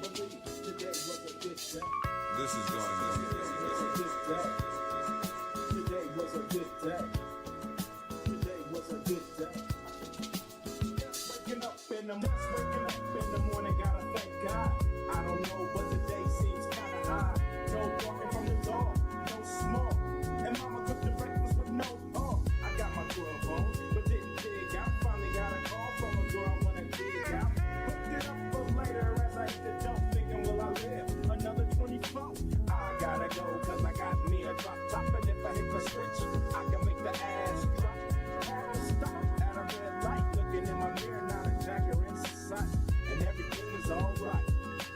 This is going on. Today was a good day. Today was a good day. Waking up in the morning, gotta thank God. I don't know, but today seems kinda high. No walking from the dog, no smoke. And mama cooked the breakfast with no pork. I got my 12 on, but didn't dig out. Finally got a call from a girl I wanna dig out. Hooked it up for later as I hit the dope, thinking, will I live another 24? I gotta go, cause I got me a drop top. And if I hit the switch, I can make the ass drop. Had to stop at a red light, looking in my mirror, not a jacker in sight. And everything is alright.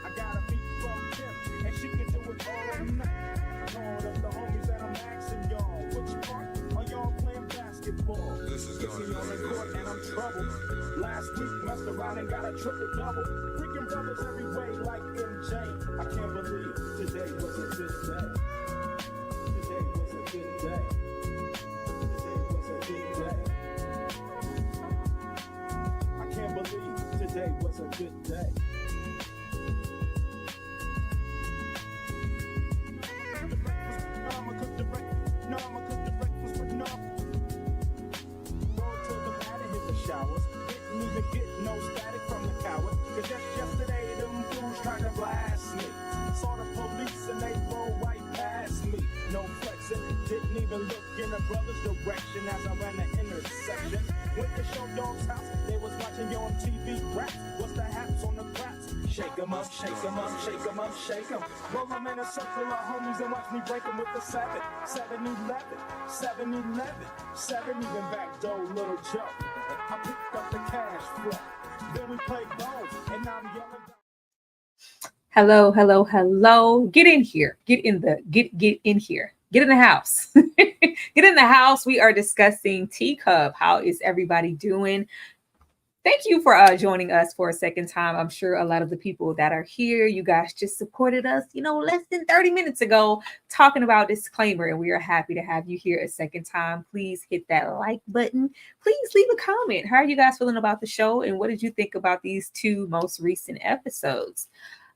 I got a beat from Kim, and she can do it all night. Calling up the homies that I'm asking y'all, which part are y'all playing basketball? This is going on the court and I'm troubled. Last week messed around and got a triple double. Freaking brothers every way like MJ. I can't believe today was a good day. Today was a good day. Today was a good day. I can't believe today was a good day. I'ma cook the breakfast with no. Roll to the mat and hit the showers. Didn't even get no static from the coward. Cause just yesterday them fools tried to blast me. Saw the police and they rolled right past me. No flexing, didn't even look in a brother's direction as I ran the intersection. Went to Show Dog's house, they was watching you on TV raps. What's the haps on the craps? Shake 'em up, shake 'em up, shake 'em up, shake 'em. Roll 'em in a circle of homies and watch me break 'em with the 7-11, 7-11, 7 even back door, little Joe. I picked up the cash flow. Then we played ball, and now I'm yelling. Hello, hello, hello. Get in here. Get in here. Get in the house. Get in the house. We are discussing Teacup. How is everybody doing? Thank you for joining us for a second time. I'm sure a lot of the people that are here, you guys just supported us, less than 30 minutes ago talking about disclaimer, and we are happy to have you here a second time. Please hit that like button. Please leave a comment. How are you guys feeling about the show, and what did you think about these two most recent episodes?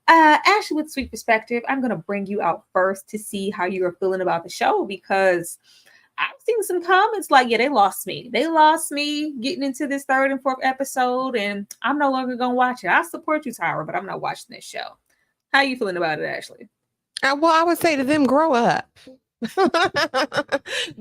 Ashley, with Sweet Perspective, I'm going to bring you out first to see how you are feeling about the show, because I've seen some comments like, yeah, they lost me. They lost me getting into this third and fourth episode, and I'm no longer going to watch it. I support you, Tyra, but I'm not watching this show. How are you feeling about it, Ashley? Well, I would say to them, grow up.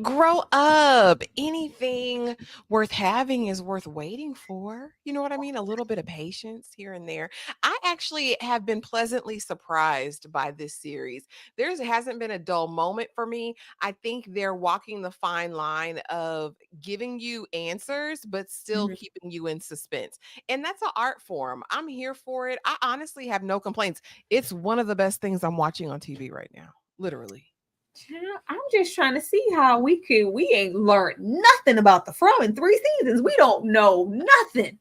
Grow up. Anything worth having is worth waiting for. You know what I mean? A little bit of patience here and there. I actually have been pleasantly surprised by this series. There hasn't been a dull moment for me. I think they're walking the fine line of giving you answers, but still keeping you in suspense. And that's an art form. I'm here for it. I honestly have no complaints. It's one of the best things I'm watching on TV right now. Literally. I'm just trying to see how we ain't learned nothing about the From in 3 seasons. We don't know nothing.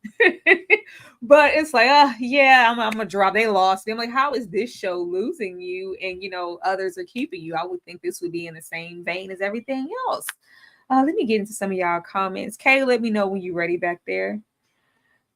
But it's like, yeah, I'm gonna drop. They lost me. I'm like, how is this show losing you? And others are keeping you. I would think this would be in the same vein as everything else. Let me get into some of y'all comments. Kay, let me know when you're ready back there.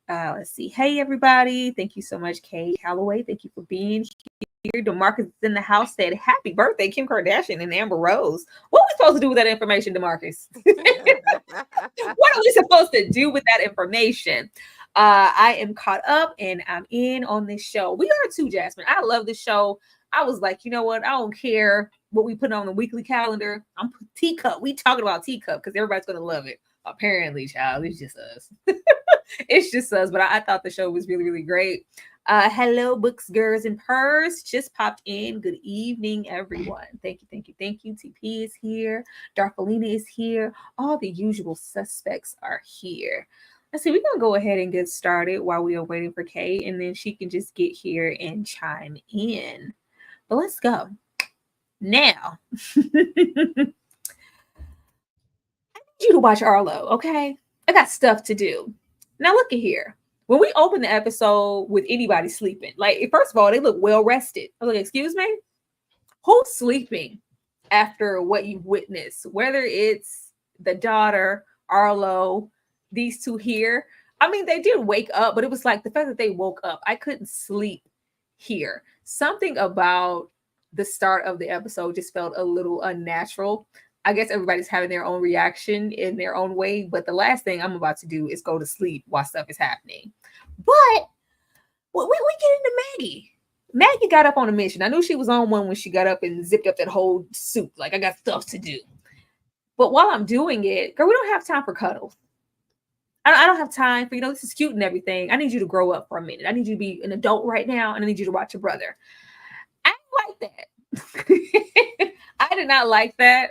Let's see. Hey, everybody. Thank you so much, Kay Calloway. Thank you for being here. DeMarcus is in the house, said, happy birthday, Kim Kardashian and Amber Rose. What are we supposed to do with that information, DeMarcus? What are we supposed to do with that information? I am caught up and I'm in on this show. We are too, Jasmine. I love this show. I was like, you know what? I don't care what we put on the weekly calendar. I'm Teacup. We talking about Teacup because everybody's going to love it. Apparently, child, it's just us. It's just us. But I thought the show was really, really great. Hello, books, girls, and purrs. Just popped in. Good evening, everyone. Thank you, thank you, thank you. TP is here. Darkolina is here. All the usual suspects are here. Let's see. We're going to go ahead and get started while we are waiting for Kay, and then she can just get here and chime in. But let's go. Now, I need you to watch Arlo, okay? I got stuff to do. Now, look at here. When we open the episode with anybody sleeping, like, first of all, they look well rested. I was like, excuse me? Who's sleeping after what you've witnessed? Whether it's the daughter, Arlo, these two here. I mean, they did wake up, but it was like the fact that they woke up. I couldn't sleep here. Something about the start of the episode just felt a little unnatural. I guess everybody's having their own reaction in their own way, but the last thing I'm about to do is go to sleep while stuff is happening. But we get into Maggie. Maggie got up on a mission. I knew she was on one when she got up and zipped up that whole suit. Like, I got stuff to do. But while I'm doing it, girl, we don't have time for cuddles. I don't have time for, this is cute and everything. I need you to grow up for a minute. I need you to be an adult right now, and I need you to watch your brother. I didn't like that. I did not like that.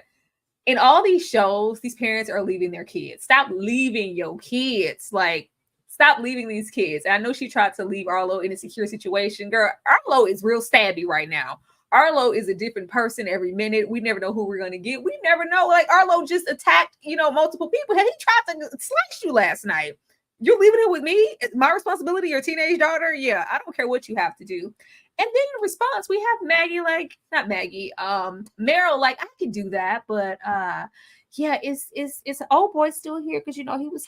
In all these shows, these parents are leaving their kids. Stop leaving your kids. Like, stop leaving these kids. And I know she tried to leave Arlo in a secure situation. Girl, Arlo is real stabby right now. Arlo is a different person every minute. We never know who we're going to get. We never know. Like, Arlo just attacked, multiple people. Hell, he tried to slice you last night. You're leaving it with me? It's my responsibility, your teenage daughter? Yeah, I don't care what you have to do. And then in response, we have Maggie, not Maggie, Meryl, I can do that, but yeah, is an old boy still here? Because he was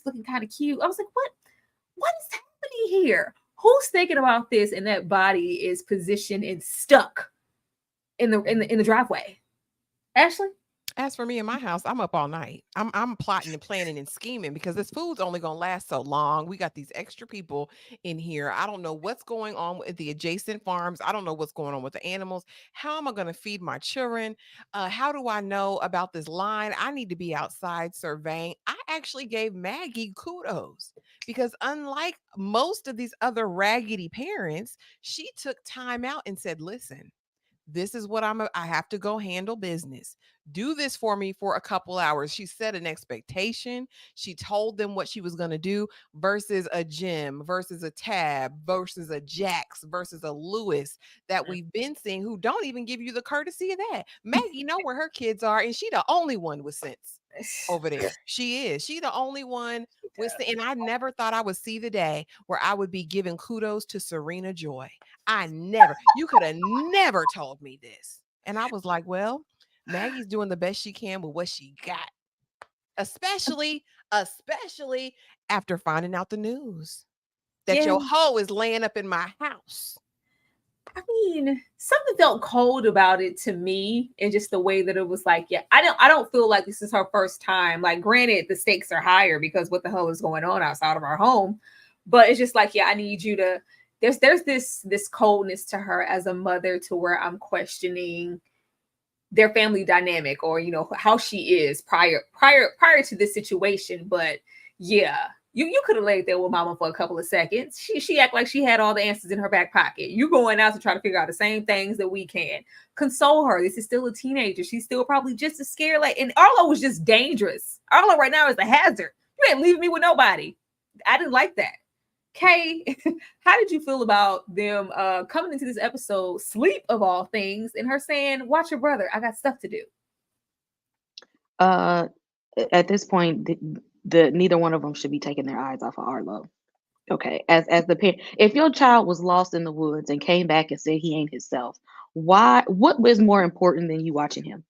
looking kind of cute. I was like, what is happening here? Who's thinking about this? And that body is positioned and stuck in the driveway. Ashley? As for me in my house, I'm up all night. I'm plotting and planning and scheming because this food's only gonna last so long. We got these extra people in here. I don't know what's going on with the adjacent farms. I don't know what's going on with the animals. How am I gonna feed my children? How do I know about this line? I need to be outside surveying. I actually gave Maggie kudos because unlike most of these other raggedy parents, she took time out and said, listen, this is what I have to go handle business. Do this for me for a couple hours. She set an expectation. She told them what she was going to do versus a Jim, versus a Tab, versus a Jax, versus a Lewis that we've been seeing who don't even give you the courtesy of that. Maggie know where her kids are, and she the only one with sense over there. She is. She the only one with sense. And I never thought I would see the day where I would be giving kudos to Serena Joy. You could have never told me this. And I was like, well, Maggie's doing the best she can with what she got. Especially after finding out the news that your hoe is laying up in my house. I mean, something felt cold about it to me, and just the way that it was like, yeah, I don't feel like this is her first time. Like, granted, the stakes are higher because what the hell is going on outside of our home, but it's just like, yeah, I need you to. There's this coldness to her as a mother to where I'm questioning their family dynamic, or how she is prior to this situation. But yeah, you could have laid there with mama for a couple of seconds. She act like she had all the answers in her back pocket. You going out to try to figure out the same things that we can. Console her. This is still a teenager. She's still probably just as scared. And Arlo was just dangerous. Arlo right now is a hazard. You ain't leaving me with nobody. I didn't like that. Kay, how did you feel about them coming into this episode, sleep of all things, and her saying, watch your brother, I got stuff to do? At this point, the neither one of them should be taking their eyes off of Arlo. Okay, as the parent, if your child was lost in the woods and came back and said he ain't himself, what was more important than you watching him?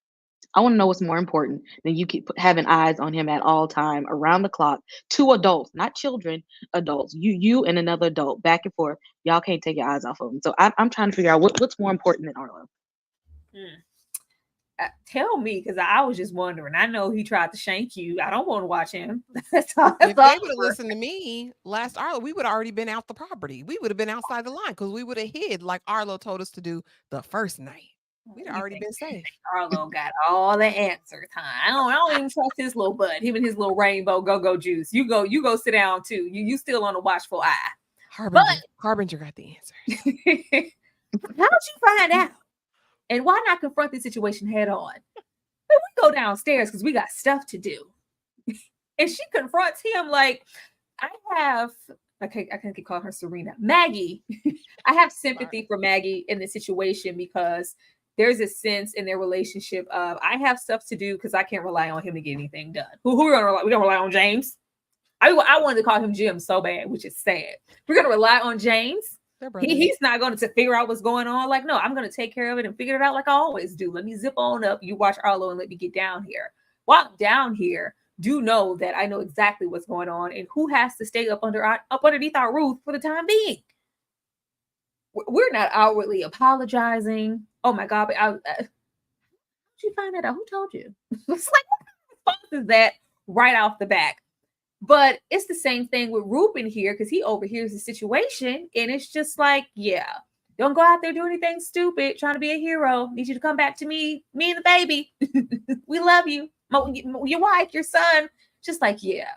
I want to know what's more important than you keep having eyes on him at all time, around the clock. Two adults, not children, adults. You and another adult, back and forth. Y'all can't take your eyes off of him. So I'm trying to figure out what's more important than Arlo. Tell me, because I was just wondering. I know he tried to shank you. I don't want to watch him. If they would have listened to me last Arlo, we would have already been out the property. We would have been outside the line because we would have hid like Arlo told us to do the first night. We'd already been safe. Arlo got all the answers, huh? I don't even trust his little butt. Him and his little rainbow go juice. You go sit down too. You still on a watchful eye. Harbinger got the answers. How'd you find out? And why not confront the situation head on? We go downstairs because we got stuff to do. And she confronts him like, I can't keep calling her Serena. Maggie. I have sympathy for Maggie in this situation because there's a sense in their relationship of, I have stuff to do because I can't rely on him to get anything done. Who are we gonna rely? We're gonna rely on James. I wanted to call him Jim so bad, which is sad. We're gonna rely on James. He's not going to figure out what's going on. Like, no, I'm going to take care of it and figure it out like I always do. Let me zip on up. You watch Arlo and let me get down here. While I'm down here, do know that I know exactly what's going on and who has to stay up underneath our roof for the time being. we're not outwardly apologizing. Oh my God, how'd you find that out? Who told you? It's like, what kind of response is that right off the back? But it's the same thing with Ruben here because he overhears the situation, and it's just like, yeah, don't go out there do anything stupid, trying to be a hero. Need you to come back to me and the baby. We love you, your wife, your son. Just like, yeah.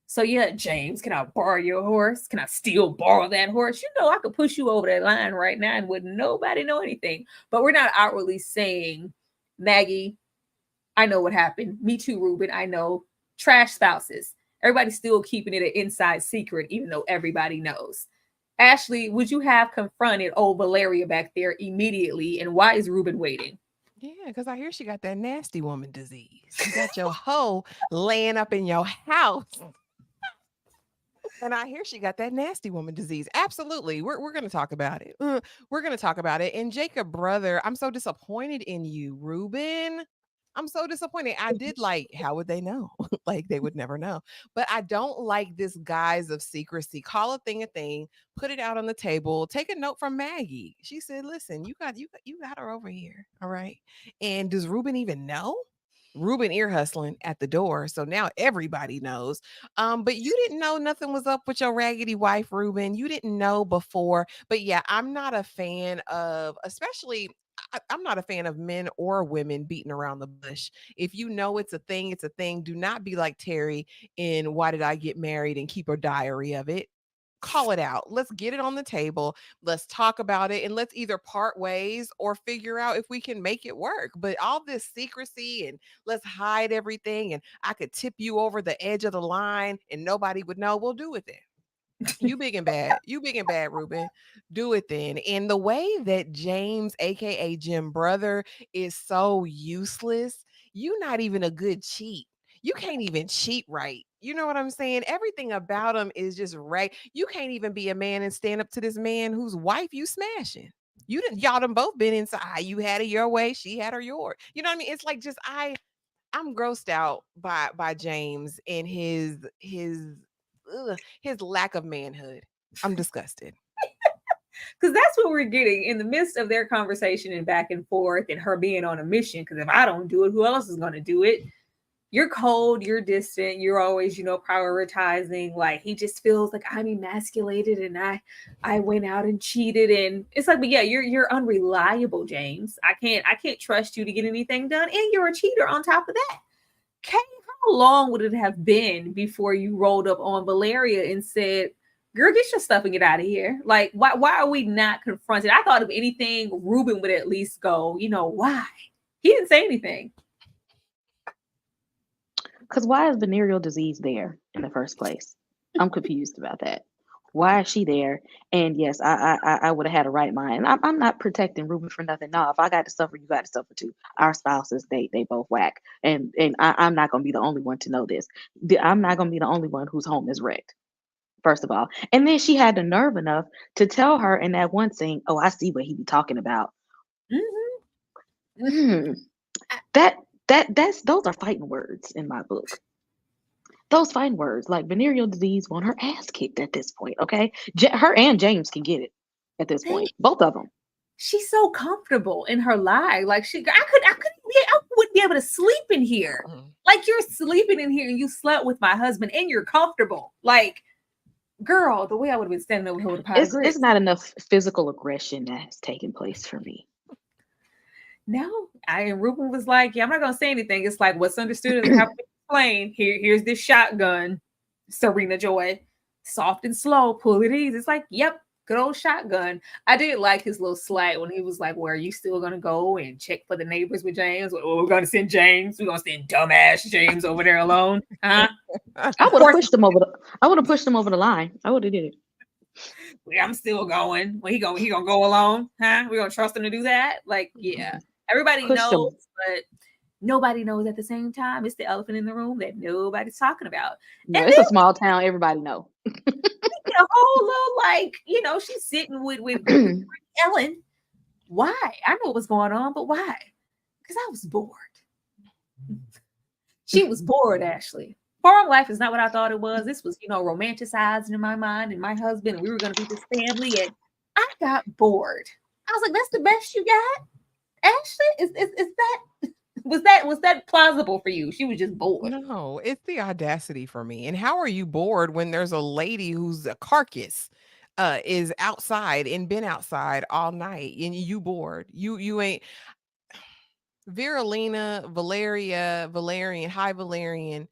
So yeah, James, can I borrow your horse? Can I still borrow that horse? You know, I could push you over that line right now and wouldn't nobody know anything. But we're not outwardly saying, Maggie, I know what happened. Me too, Ruben. I know. Trash spouses. Everybody's still keeping it an inside secret, even though everybody knows. Ashley, would you have confronted old Valeria back there immediately? And why is Ruben waiting? Yeah, because I hear she got that nasty woman disease. You got your hoe laying up in your house. And I hear she got that nasty woman disease. Absolutely. We're going to talk about it. We're going to talk about it. And Jacob, brother, I'm so disappointed in you, Ruben. I'm so disappointed. I did like, how would they know? Like they would never know. But I don't like this guise of secrecy. Call a thing, put it out on the table. Take a note from Maggie. She said, listen, you got her over here. All right. And does Ruben even know? Ruben ear hustling at the door. So now everybody knows. But you didn't know nothing was up with your raggedy wife, Ruben. You didn't know before. But yeah, I'm not a fan of, especially I'm not a fan of men or women beating around the bush. If you know it's a thing, it's a thing. Do not be like Terry in Why Did I Get Married and keep a diary of it. Call it out. Let's get it on the table. Let's talk about it and let's either part ways or figure out if we can make it work. But all this secrecy and let's hide everything and I could tip you over the edge of the line and nobody would know, we'll do it then. You big and bad. You big and bad, Ruben. Do it then. And the way that James, aka Jim Brother, is so useless, you not even a good cheat. You can't even cheat right. You know what I'm saying? Everything about him is just right. You can't even be a man and stand up to this man whose wife you smashing. You didn't y'all done both been inside. You had it your way, she had her yours. You know what I mean? It's like just I'm grossed out by James and his lack of manhood. I'm disgusted. Because that's what we're getting in the midst of their conversation and back and forth and her being on a mission. Because if I don't do it, who else is going to do it? You're cold, you're distant, you're always, prioritizing. Like he just feels like I'm emasculated and I went out and cheated. And it's like, but yeah, you're unreliable, James. I can't trust you to get anything done. And you're a cheater on top of that. Kay, how long would it have been before you rolled up on Valeria and said, girl, get your stuff and get out of here? Like, why are we not confronted? I thought if anything, Ruben would at least go, why? He didn't say anything. Because why is venereal disease there in the first place? I'm confused about that. Why is she there? And yes, I would have had a right mind. I'm not protecting Ruben for nothing. No, if I got to suffer, you got to suffer too. Our spouses, they both whack. And I'm not gonna be the only one to know this. I'm not gonna be the only one whose home is wrecked. First of all, and then she had the nerve enough to tell her in that one scene, "Oh, I see what he be talking about." Mm-hmm. That's those are fighting words in my book. Those fighting words, like venereal disease, want her ass kicked at this point. Okay, her and James can get it at this point, both of them. She's so comfortable in her lie. Like I wouldn't be able to sleep in here. Like you're sleeping in here and you slept with my husband and you're comfortable. Like, girl, the way I would have been standing over here with a pie of grits. It's not enough physical aggression that has taken place for me. No, and Ruben was like, yeah, I'm not gonna say anything. It's like what's understood is how to explain. Here's this shotgun, Serena Joy. Soft and slow, pull it easy. It's like, yep, good old shotgun. I did like his little slight when he was like, well, are you still gonna go and check for the neighbors with James? Well, we're gonna send James. We're gonna send dumbass James over there alone. Huh? I would have pushed him over the line. I would have did it. I'm still going. Well, he gonna go alone, huh? We're gonna trust him to do that. Like, yeah. Everybody knows, but nobody knows at the same time. It's the elephant in the room that nobody's talking about. No, it's a small town. Everybody know. A whole little she's sitting with Ellen. Why? I know what's going on, but why? Because I was bored. She was bored, Ashley. Farm life is not what I thought it was. This was, romanticizing in my mind and my husband, and we were going to be this family, and I got bored. I was like, that's the best you got, Ashley? Is that was that plausible for you? She was just bored. No, it's the audacity for me. And how are you bored when there's a lady whose a carcass is outside and been outside all night and you bored? You ain't Viralina, Valeria, Valerian, hi Valerian,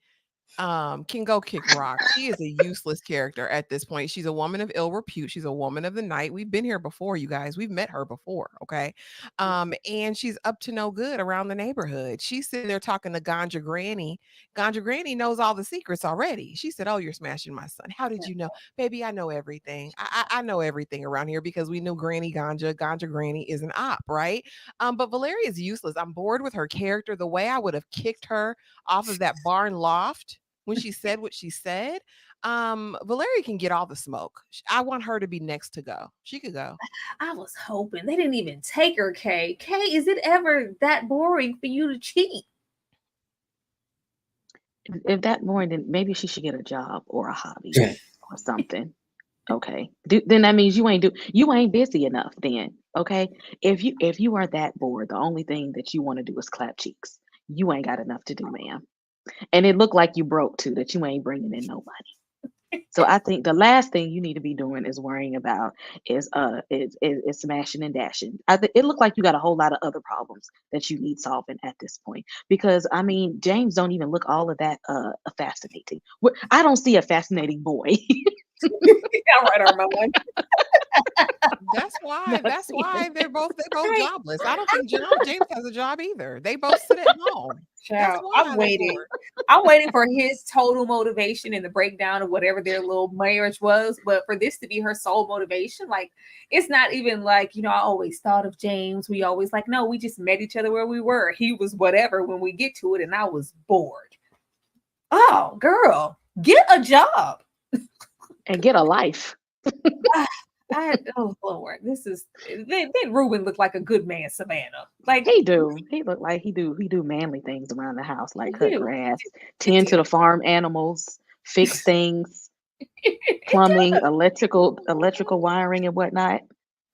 can go kick rocks. She is a useless character at this point. She's a woman of ill repute. She's a woman of the night. We've been here before, you guys. We've met her before, okay? And she's up to no good around the neighborhood. She's sitting there talking to Ganja Granny. Ganja Granny knows all the secrets already. She said, "Oh, you're smashing my son. How did you know, baby? I know everything. I know everything around here because we knew Granny Ganja. Ganja Granny is an op, right? But Valeria is useless. I'm bored with her character. The way I would have kicked her off of that barn loft when she said what she said. Valeria can get all the smoke. I want her to be next to go. She could go. I was hoping they didn't even take her. Kay, is it ever that boring for you to cheat? If that boring, then maybe she should get a job or a hobby or something. Okay. Then that means you ain't busy enough then. Okay. If you are that bored, the only thing that you want to do is clap cheeks. You ain't got enough to do, ma'am. And it looked like you broke too, that you ain't bringing in no money. So I think the last thing you need to be doing is worrying about is smashing and dashing. I think it looked like you got a whole lot of other problems that you need solving at this point. Because I mean, James don't even look all of that fascinating. I don't see a fascinating boy. Yeah, right, Armand. That's why. Not That's seeing why they're both Right. jobless. I don't think James has a job either. They both sit at home. That's Child, why I'm they're waiting. bored. I'm waiting for his total motivation and the breakdown of whatever their little marriage was. But for this to be her sole motivation, like it's not even like, I always thought of James. We always like, no, we just met each other where we were. He was whatever when we get to it, and I was bored. Oh, girl, get a job. and get a life. Oh Lord, this is then Ruben looked like a good man, Savannah. Like He do. He look like he do manly things around the house, like I cut do. grass, I tend to do. the farm animals, fix things, I plumbing, do. electrical wiring and whatnot.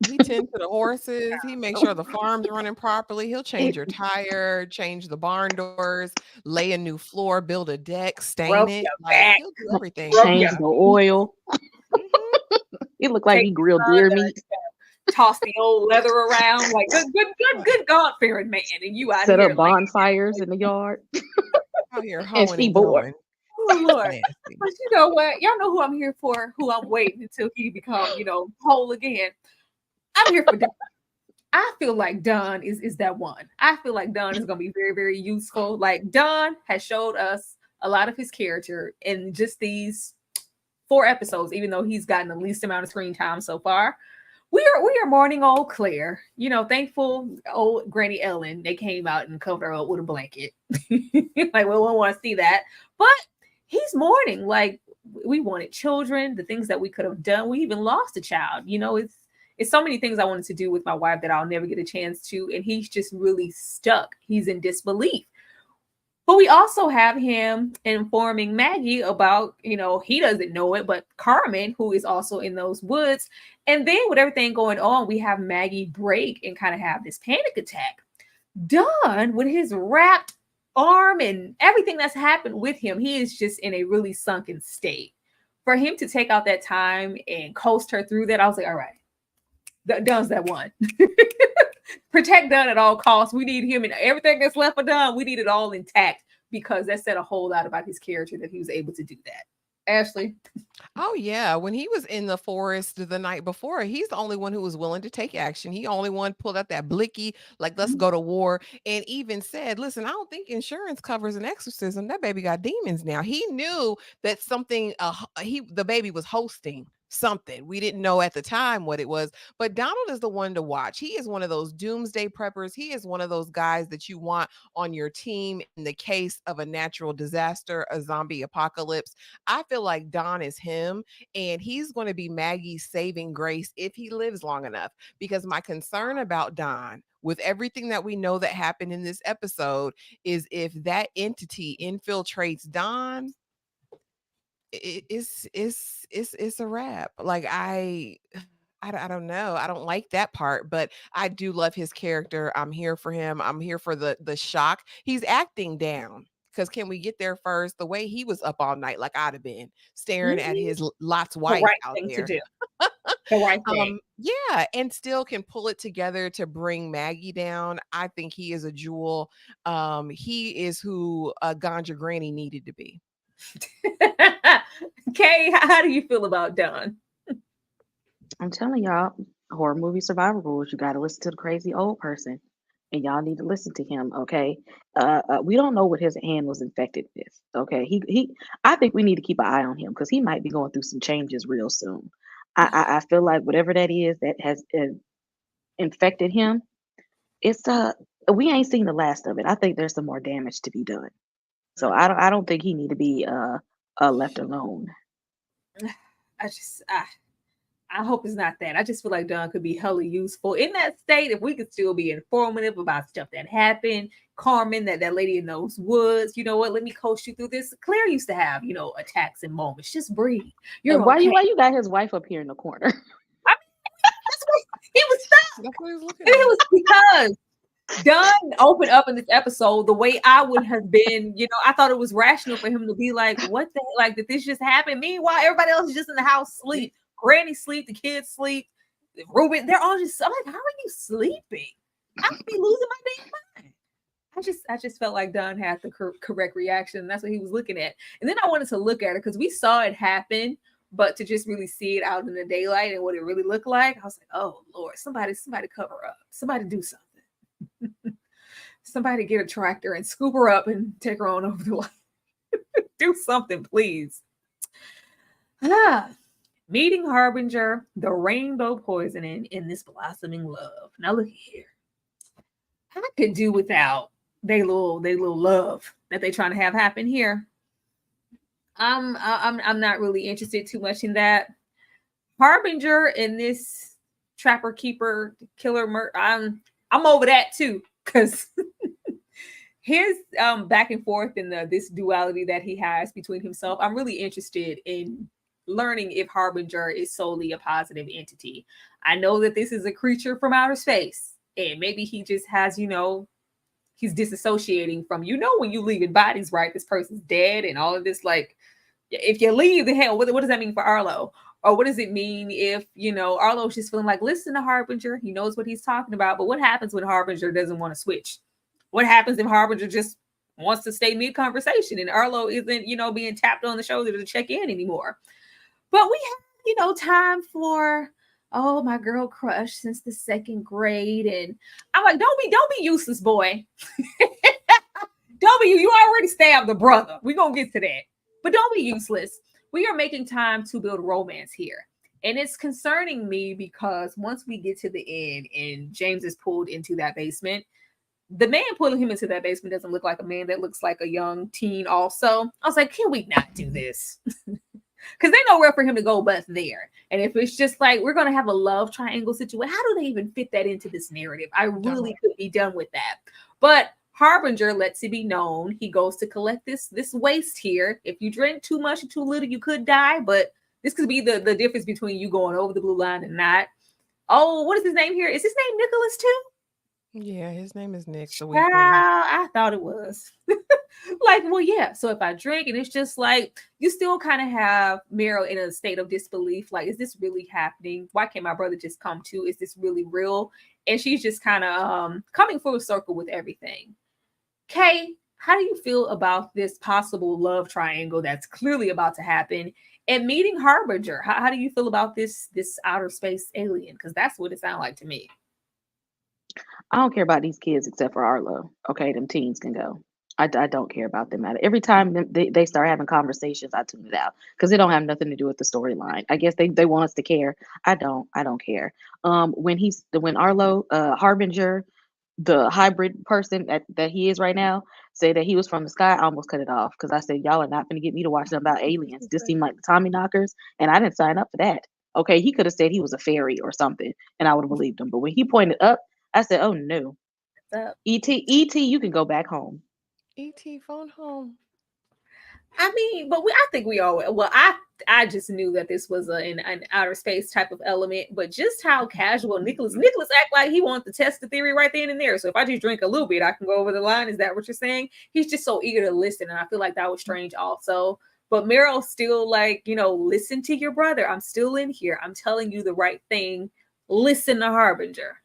He tends to the horses. He makes sure the farm's running properly. He'll change He your tire, change the barn doors, lay a new floor, build a deck, stain Rub it. your Like back, he'll do everything. rub change your Yeah. the feet, oil. Mhm. He look like take he the grilled sun deer to meat, toss the old leather around. Like good God fearing man. And you out set here up like, bonfires in the yard, Out here and hoeing she and bored. going. oh Lord. Nasty. But you know what? Y'all know who I'm here for, who I'm waiting until he become, whole again. I'm here for Don. I feel like Don is that one. I feel like Don is gonna be very, very useful. Like Don has showed us a lot of his character in just these 4 episodes, even though he's gotten the least amount of screen time so far. We are mourning old Claire. Thankful old Granny Ellen. They came out and covered her up with a blanket. Like we don't want to see that, but he's mourning. Like we wanted children, the things that we could have done. We even lost a child. It's so many things I wanted to do with my wife that I'll never get a chance to, and he's just really stuck. He's in disbelief. But we also have him informing Maggie about, he doesn't know it, but Carmen, who is also in those woods. And then with everything going on, we have Maggie break and kind of have this panic attack. Don, with his wrapped arm and everything that's happened with him, he is just in a really sunken state. For him to take out that time and coast her through that, I was like, all right, Don's that one. Protect Dunn at all costs. We need him and everything that's left for Dunn. We need it all intact because that said a whole lot about his character that he was able to do that. Ashley, Oh yeah, when he was in the forest the night before, he's the only one who was willing to take action. He only one pulled out that blicky, like let's go to war, and even said, "Listen, I don't think insurance covers an exorcism. That baby got demons now." He knew that something. The baby was hosting something. We didn't know at the time what it was, but Donald is the one to watch. He is one of those doomsday preppers. He is one of those guys that you want on your team in the case of a natural disaster, a zombie apocalypse. I feel like Don is him, and he's going to be Maggie's saving grace if he lives long enough. Because my concern about Don, with everything that we know that happened in this episode, is if that entity infiltrates Don, it's a wrap. Like I don't know. I don't like that part, but I do love his character. I'm here for him. I'm here for the shock. He's acting down. Because can we get there first? The way he was up all night, like I'd have been staring at Mhm. his Lot's The wife right out thing to there. do. The right thing. Yeah, and still can pull it together to bring Maggie down. I think he is a jewel. He is who Ganja Granny needed to be. Kay, how do you feel about Don? I'm telling y'all, horror movie survival rules. You got to listen to the crazy old person, and y'all need to listen to him. Okay, we don't know what his hand was infected with. Okay, he. I think we need to keep an eye on him because he might be going through some changes real soon. I feel like whatever that is that has infected him, it's we ain't seen the last of it. I think there's some more damage to be done. So I don't think he need to be left alone. I just I hope it's not that. I just feel like Don could be hella useful in that state if we could still be informative about stuff that happened. Carmen, that lady in those woods, you know what? Let me coach you through this. Claire used to have, attacks and moments. Just breathe. You're And why okay. you got his wife up here in the corner? I mean, that's what he was stuck. That's what he was looking And at. it was because Dunn opened up in this episode the way I would have been. I thought it was rational for him to be like, what the hell? Like, did this just happen? Meanwhile, everybody else is just in the house sleep. Granny sleep, the kids sleep, Ruben, they're all just, I'm like, how are you sleeping? I could be losing my damn mind. I just felt like Don had the correct reaction. And that's what he was looking at. And then I wanted to look at it because we saw it happen, but to just really see it out in the daylight and what it really looked like, I was like, oh Lord, somebody cover up. Somebody do something. Somebody get a tractor and scoop her up and take her on over the line. Do something, please. Meeting Harbinger, the rainbow poisoning in this blossoming love. Now look here. I could do without they little love that they trying to have happen here. I'm not really interested too much in that. Harbinger and this trapper keeper killer I'm over that too because his back and forth in this duality that he has between himself. I'm really interested in learning if Harbinger is solely a positive entity. I know that this is a creature from outer space, and maybe he just has, he's disassociating from, when you leave your bodies, right? This person's dead and all of this, like, if you leave the hell, what does that mean for Arlo? Or what does it mean if, Arlo's just feeling like, listen to Harbinger, he knows what he's talking about, but what happens when Harbinger doesn't want to switch? What happens if Harbinger just wants to stay mid-conversation and Arlo isn't, being tapped on the shoulder to check in anymore? But we have, time for, oh, my girl crush since the second grade. And I'm like, don't be useless, boy. Don't be, you already stabbed the brother. We're going to get to that. But don't be useless. We are making time to build romance here. And it's concerning me because once we get to the end and James is pulled into that basement, the man pulling him into that basement doesn't look like a man. That looks like a young teen also. I was like, can we not do this? Because there's nowhere for him to go but there. And if it's just like, we're going to have a love triangle situation, how do they even fit that into this narrative? I really could be done with that. But Harbinger lets it be known he goes to collect this waste here. If you drink too much or too little, you could die. But this could be the difference between you going over the blue line and not. Oh, what is his name here? Is his name Nicholas too? Yeah, his name is Nick. The Child, I thought it was. Like, well, yeah. So if I drink and it's just like, you still kind of have Meryl in a state of disbelief. Like, is this really happening? Why can't my brother just come to? Is this really real? And she's just kind of coming full circle with everything. Kay, how do you feel about this possible love triangle that's clearly about to happen? And meeting Harbinger, how do you feel about this outer space alien? Because that's what it sounded like to me. I don't care about these kids except for Arlo. Okay, them teens can go. I don't care about them. Every time they start having conversations, I tune it out because it don't have nothing to do with the storyline. I guess they want us to care. I don't care. When Arlo Harbinger, the hybrid person that he is right now, say that he was from the sky, I almost cut it off because I said y'all are not going to get me to watch something about aliens. This seemed like the Tommy knockers, and I didn't sign up for that. Okay, he could have said he was a fairy or something, and I would have believed him. But when he pointed up, I said, "Oh no, ET, you can go back home." ET phone home. I mean, but I think we all, well, I just knew that this was an outer space type of element, but just how casual Nicholas act like he wants to test the theory right then and there. So if I just drink a little bit, I can go over the line. Is that what you're saying? He's just so eager to listen, and I feel like that was strange also. But Meryl still like, listen to your brother. I'm still in here. I'm telling you the right thing. Listen to Harbinger.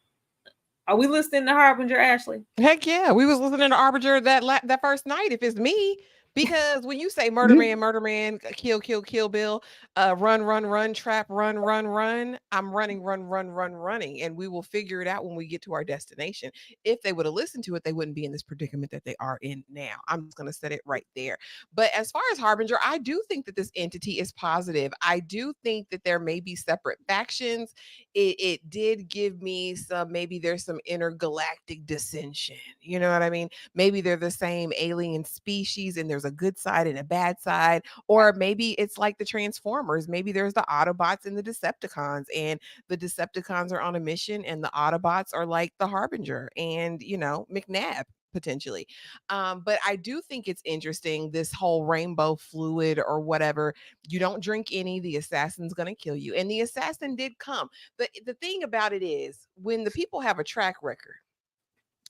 Are we listening to Harbinger, Ashley? Heck yeah, we was listening to Arbinger that first night. If it's me, because when you say murder man, kill, kill, kill, Bill, run, run, run, trap, run, run, run. I'm running, run, run, run, running, and we will figure it out when we get to our destination. If they would have listened to it, they wouldn't be in this predicament that they are in now. I'm just gonna set it right there. But as far as Harbinger, I do think that this entity is positive. I do think that there may be separate factions. It did give me some, maybe there's some intergalactic dissension. You know what I mean? Maybe they're the same alien species and there's a good side and a bad side. Or maybe it's like the Transformers. Maybe there's the Autobots and the Decepticons, and the Decepticons are on a mission and the Autobots are like the Harbinger and, McNabb potentially. But I do think it's interesting, this whole rainbow fluid or whatever. You don't drink any, the assassin's going to kill you. And the assassin did come. The thing about it is, when the people have a track record,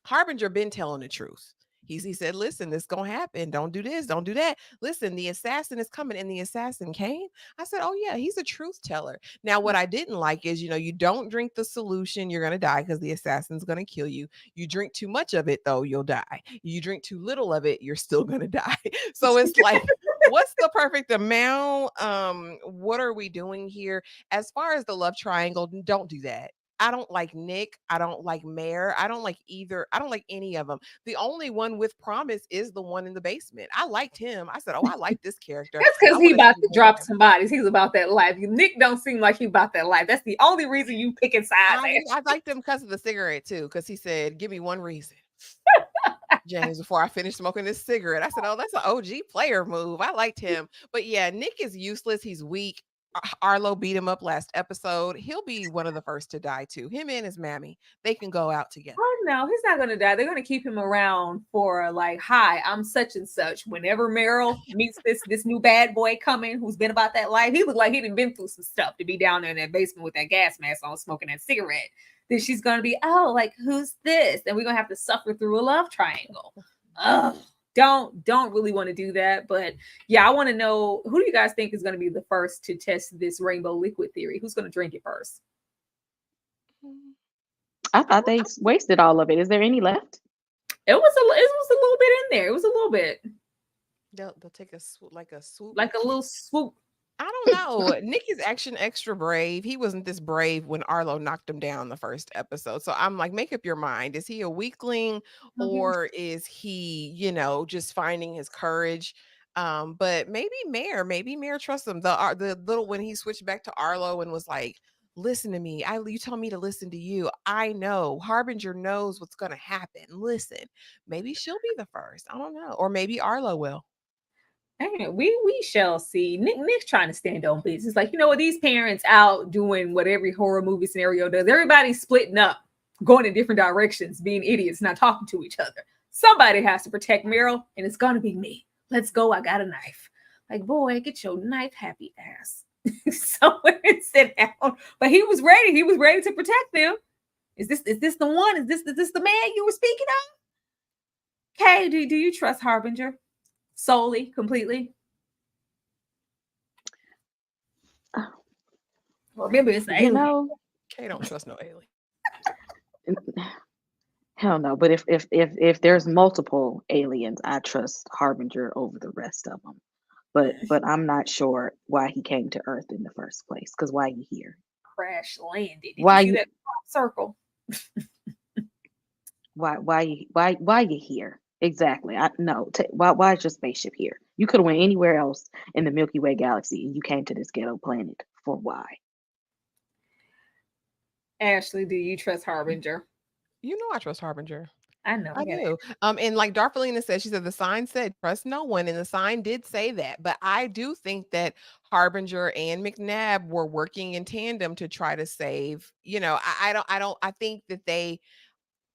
Harbinger been telling the truth. He said, listen, this gonna happen. Don't do this, don't do that. Listen, the assassin is coming, and the assassin came. I said, oh yeah, he's a truth teller. Now, what I didn't like is, you don't drink the solution, you're gonna die because the assassin's gonna kill you. You drink too much of it, though, you'll die. You drink too little of it, you're still gonna die. So it's like, what's the perfect amount? What are we doing here? As far as the love triangle, don't do that. I don't like Nick. I don't like Mare. I don't like either. I don't like any of them. The only one with promise is the one in the basement. I liked him. I said, "Oh, I like this character. That's I because he want to about see to more." drop some bodies. He's about that life. Nick don't seem like he about that life. That's the only reason you picking sides. I liked him because of the cigarette too. Because he said, "Give me one reason." James, before I finished smoking this cigarette, I said, "Oh, that's an OG player move." I liked him, but yeah, Nick is useless. He's weak. Arlo beat him up last episode. He'll be one of the first to die too. Him and his mammy, they can go out together. Oh no, he's not gonna die. They're gonna keep him around for like, hi, I'm such and such. Whenever Meryl meets this new bad boy coming who's been about that life, he looked like he'd been through some stuff to be down there in that basement with that gas mask on, smoking that cigarette. Then she's gonna be, oh, like who's this? And we're gonna have to suffer through a love triangle. Ugh. Don't really want to do that. But yeah, I want to know, who do you guys think is going to be the first to test this rainbow liquid theory? Who's going to drink it first? I thought they wasted all of it. Is there any left? It was a little bit in there. It was a little bit They'll take a swoop. like a little swoop. I don't know. Nick is action extra brave. He wasn't this brave when Arlo knocked him down the first episode. So I'm like, make up your mind. Is he a weakling, or is he, just finding his courage? But maybe Mare trusts him. The little, when he switched back to Arlo and was like, listen to me. You tell me to listen to you. I know. Harbinger knows what's gonna happen. Listen. Maybe she'll be the first. I don't know. Or maybe Arlo will. Anyway, we shall see. Nick's trying to stand on business. Like, what, these parents out doing what every horror movie scenario does. Everybody's splitting up, going in different directions, being idiots, not talking to each other. Somebody has to protect Meryl, and it's gonna be me. Let's go. I got a knife. Like, boy, get your knife happy ass somewhere and sit down. But he was ready. He was ready to protect them. Is this the one? Is this the man you were speaking of? Kay, do you trust Harbinger? Solely, completely. Remember, it's the alien. Kay don't trust no alien. Hell no. But if there's multiple aliens, I trust Harbinger over the rest of them. But I'm not sure why he came to Earth in the first place. Because why you here? Crash landed. Did Why you see you- that circle? Why you here? Exactly. Why is your spaceship here? You could have went anywhere else in the Milky Way galaxy, and you came to this ghetto planet for why? Ashley, do you trust Harbinger? You know I trust Harbinger. I know. I do. And like Darfalina said, she said the sign said trust no one, and the sign did say that. But I do think that Harbinger and McNabb were working in tandem to try to save. I think that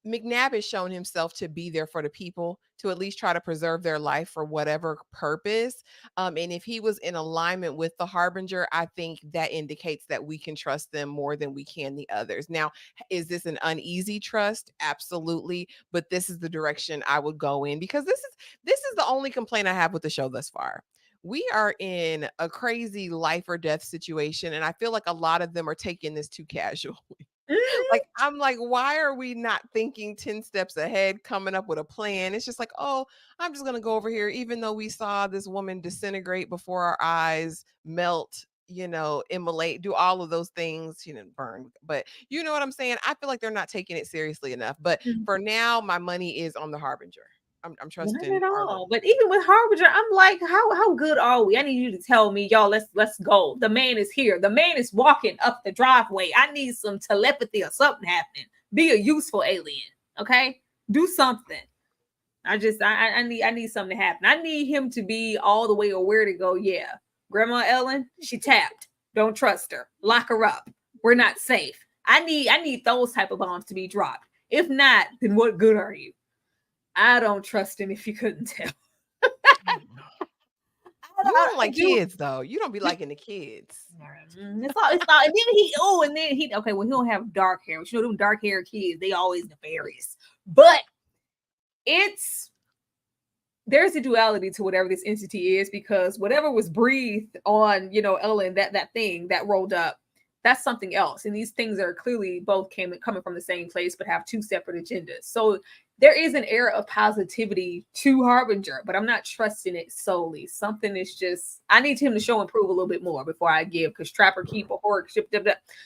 McNabb has shown himself to be there for the people, to at least try to preserve their life for whatever purpose. And if he was in alignment with the Harbinger, I think that indicates that we can trust them more than we can the others. Now, is this an uneasy trust? Absolutely. But this is the direction I would go in, because this is the only complaint I have with the show thus far. We are in a crazy life or death situation, and I feel like a lot of them are taking this too casual. Like, I'm like, why are we not thinking 10 steps ahead, coming up with a plan? It's just like, oh, I'm just going to go over here, even though we saw this woman disintegrate before our eyes, melt, immolate, do all of those things, burn. But you know what I'm saying? I feel like they're not taking it seriously enough. But for now, my money is on the Harbinger. I'm Not trusting at Arlo. all. But even with Harbinger, I'm like, how good are we? I need you to tell me, y'all. Let's go. The man is here. The man is walking up the driveway. I need some telepathy or something happening. Be a useful alien, okay? Do something. I need something to happen. I need him to be all the way aware to go. Yeah, Grandma Ellen, she tapped. Don't trust her. Lock her up. We're not safe. I need those type of bombs to be dropped. If not, then what good are you? I don't trust him, if you couldn't tell. You don't like kids, though. You don't be liking the kids. It's all. And then he, okay, well, he don't have dark hair. But them dark haired kids, they always nefarious. But there's a duality to whatever this entity is, because whatever was breathed on, Ellen, that thing that rolled up, that's something else. And these things are clearly both coming from the same place, but have two separate agendas. So there is an air of positivity to Harbinger, but I'm not trusting it solely. Something is just, I need him to show and prove a little bit more before I give, because Trapper Keeper, Horror,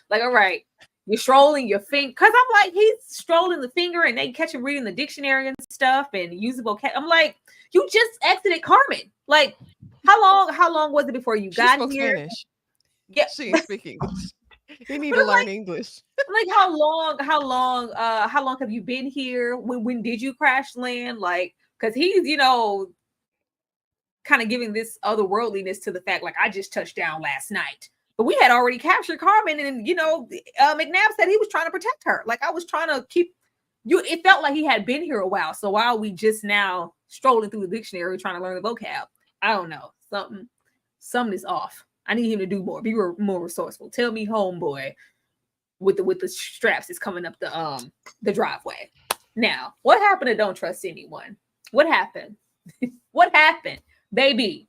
like, all right, you're strolling your finger, because I'm like, he's strolling the finger and they catch him reading the dictionary and stuff and usable cat. I'm like, you just exited Carmen. Like, how long was it before you got here? Spanish. Yeah, she ain't speaking English. You need to learn English. Like, how long have you been here? When did you crash land? Like, because he's, kind of giving this otherworldliness to the fact, like, I just touched down last night. But we had already captured Carmen, and McNabb said he was trying to protect her. Like, I was trying to keep you. It felt like he had been here a while. So why are we just now strolling through the dictionary trying to learn the vocab? I don't know. Something is off. I need him to do more. Be more resourceful. Tell me, homeboy, with the straps is coming up the driveway. Now, what happened to Don't Trust Anyone? What happened? What happened, baby?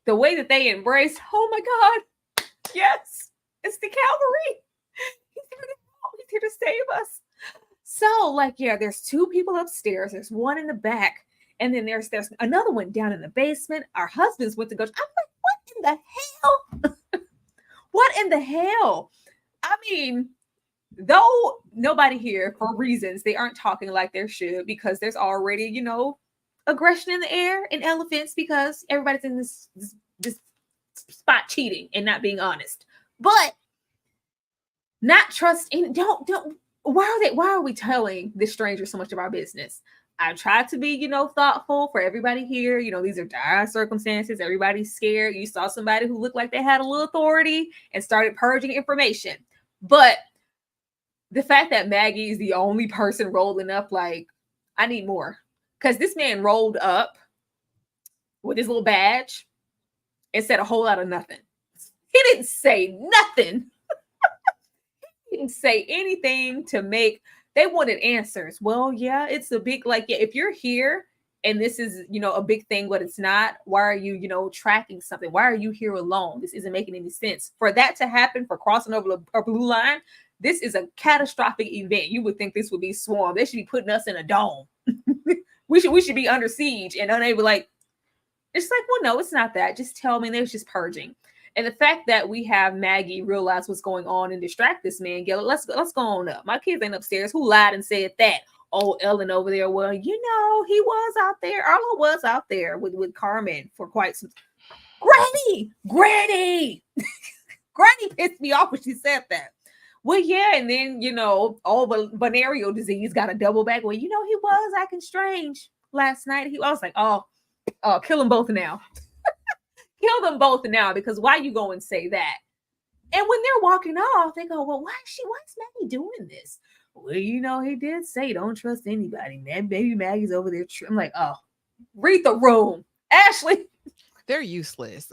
The way that they embraced. Oh my God! Yes, it's the cavalry. He's here to help. He's here to save us. So, like, yeah, there's two people upstairs. There's one in the back, and then there's another one down in the basement. Our husbands went to go. I'm like, what in the hell? What in the hell? I mean, though nobody here, for reasons, they aren't talking like they should, because there's already, aggression in the air and elephants, because everybody's in this spot cheating and not being honest. But not trusting. Don't. Why are we telling this stranger so much of our business? I tried to be, thoughtful for everybody here. These are dire circumstances. Everybody's scared. You saw somebody who looked like they had a little authority and started purging information. But the fact that Maggie is the only person rolling up, like, I need more. Because this man rolled up with his little badge and said a whole lot of nothing. He didn't say nothing. He didn't say anything to make. They wanted answers. Well, yeah, it's a big, like, yeah, if you're here and this is, a big thing, but it's not, why are you, tracking something? Why are you here alone? This isn't making any sense. For that to happen, for crossing over a blue line, this is a catastrophic event. You would think this would be swarm. They should be putting us in a dome. we should be under siege and unable, like, it's like, well, no, it's not that. Just tell me. They was just purging. And the fact that we have Maggie realize what's going on and distract this man, let's go on up. My kids ain't upstairs. Who lied and said that? Oh, Ellen over there. Well, he was out there. Arlo was out there with Carmen for quite some. Granny. Granny pissed me off when she said that. Well, yeah, and then, all the venereal disease got a double back. Well, he was acting strange last night. I was like, oh, kill them both now. Kill them both now, because why you go and say that? And when they're walking off, they go, well, why is Maggie doing this? Well, he did say don't trust anybody, man. Baby Maggie's over there. I'm like, oh, read the room. Ashley, They're useless.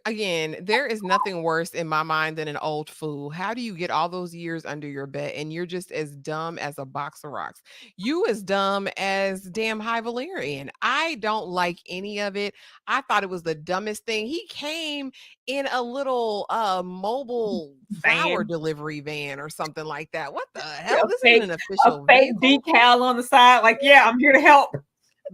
Again, there is nothing worse in my mind than an old fool. How do you get all those years under your belt and you're just as dumb as a box of rocks? You as dumb as damn High Valerian. I don't like any of it. I thought it was the dumbest thing. He came in a little mobile flower van. delivery van or something like that. What the hell? A This isn't fake, an a official fake vehicle. decal on the side. Like, yeah, I'm here to help.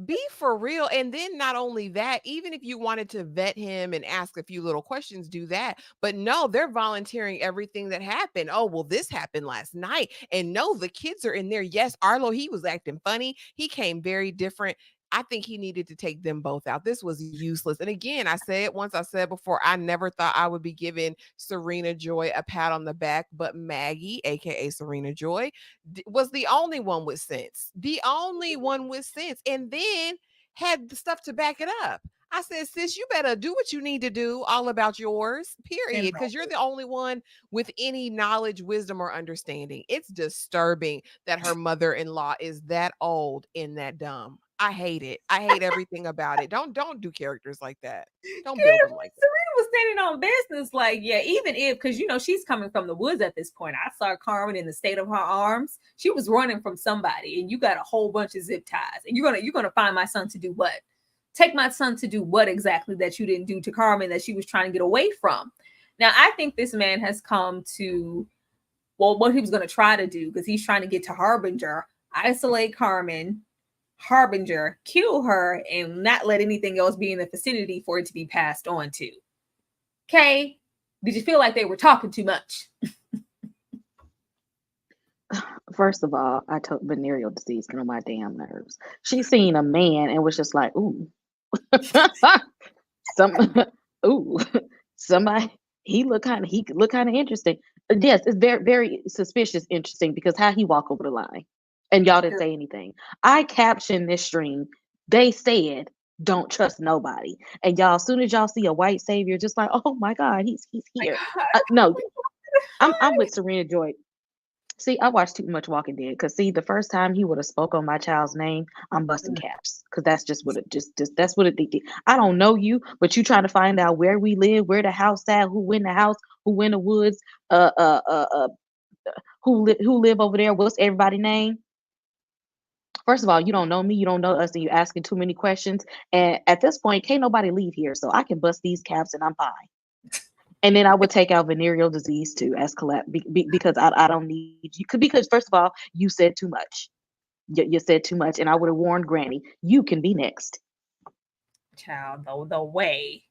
Be for real. And then not only that, even if you wanted to vet him and ask a few little questions, do that. But no, they're volunteering everything that happened. Oh, well, this happened last night. And no, the kids are in there. Yes, Arlo, he was acting funny. He came very different. I think he needed to take them both out. This was useless. And again, I said it once, I said before, I never thought I would be giving Serena Joy a pat on the back, but Maggie, aka Serena Joy, was the only one with sense. The only one with sense. And then had the stuff to back it up. I said, sis, you better do what you need to do, all about yours, period. Because you're the only one with any knowledge, wisdom, or understanding. It's disturbing that her mother-in-law is that old and that dumb. I hate it. I hate everything about it. Don't do characters like that. Don't build them like that. Serena was standing on business, like, yeah, even if, because she's coming from the woods at this point. I saw Carmen in the state of her arms. She was running from somebody, and you got a whole bunch of zip ties, and you're gonna find my son to do what? Take my son to do what exactly that you didn't do to Carmen that she was trying to get away from? Now, I think this man has come to, well, what he was going to try to do, because he's trying to get to Harbinger, isolate Carmen, Harbinger, kill her, and not let anything else be in the vicinity for it to be passed on to. Okay, did you feel like they were talking too much? First of all, I took venereal disease get on my damn nerves. She seen a man and was just like, ooh, some, ooh, somebody. He could look kind of interesting. Yes, it's very, very suspicious, interesting, because how he walk over the line, and y'all didn't say anything. I captioned this stream. They said, "Don't trust nobody," and y'all, as soon as y'all see a white savior, just like, oh my God, he's here. No, I'm with Serena Joy. See, I watched too much Walking Dead, because see, the first time he would have spoke on my child's name, I'm busting caps, because that's just what it just that's what it did. I don't know you, but you trying to find out where we live, where the house at, who in the house, who in the woods, who live over there, what's everybody's name? First of all, you don't know me, you don't know us, and you're asking too many questions. And at this point, can't nobody leave here, so I can bust these caps and I'm fine. And then I would take out venereal disease too as because I don't need you. Because first of all, you said too much. You said too much, and I would have warned Granny. You can be next. Child, though, the way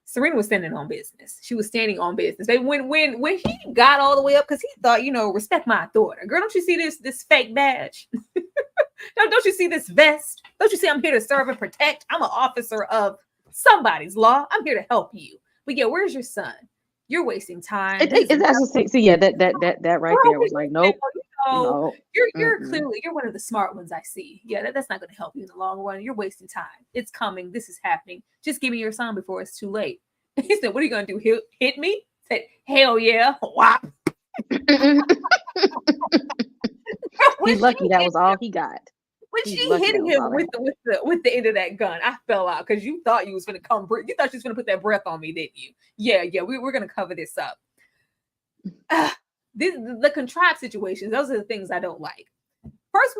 Serena was standing on business. She was standing on business. When he got all the way up, because he thought, respect my authority. Girl, don't you see this fake badge? don't you see this vest? Don't you see I'm here to serve and protect? I'm an officer of somebody's law. I'm here to help you. But yeah, where's your son? You're wasting time. That right there was like, nope. No. You're clearly, you're one of the smart ones I see. Yeah, that's not going to help you in the long run. You're wasting time. It's coming. This is happening. Just give me your son before it's too late. He said, what are you going to do? Hit me? I said, hell yeah. Whop. He's lucky that was all he got. When she hit him with the end of that gun, I fell out, because you thought you was going to come. You thought she was going to put that breath on me, didn't you? Yeah. We're going to cover this up. The contrived situations, those are the things I don't like. First,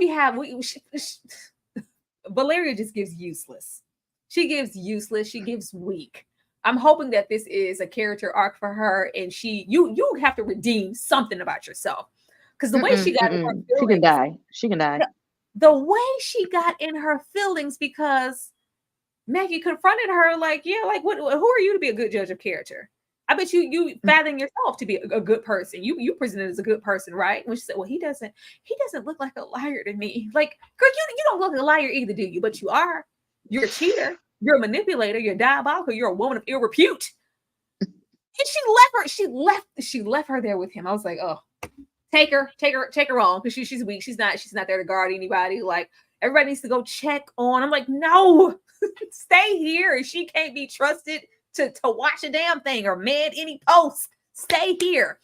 Valeria just gives useless. She gives useless. She gives weak. I'm hoping that this is a character arc for her, and you have to redeem something about yourself, because the way she got in her feelings, she can die. The way she got in her feelings, because Maggie confronted her like, what? Who are you to be a good judge of character? I bet you fathom yourself to be a good person. You presented as a good person, right? When she said, well, he doesn't look like a liar to me. Like, girl, you don't look like a liar either, do you? But you are. You're a cheater. You're a manipulator. You're diabolical. You're a woman of ill repute. And she left her there with him. I was like, oh, take her on, because she's weak. She's not there to guard anybody. Like, everybody needs to go check on. I'm like, no, stay here. She can't be trusted to watch a damn thing or man any post. Stay here.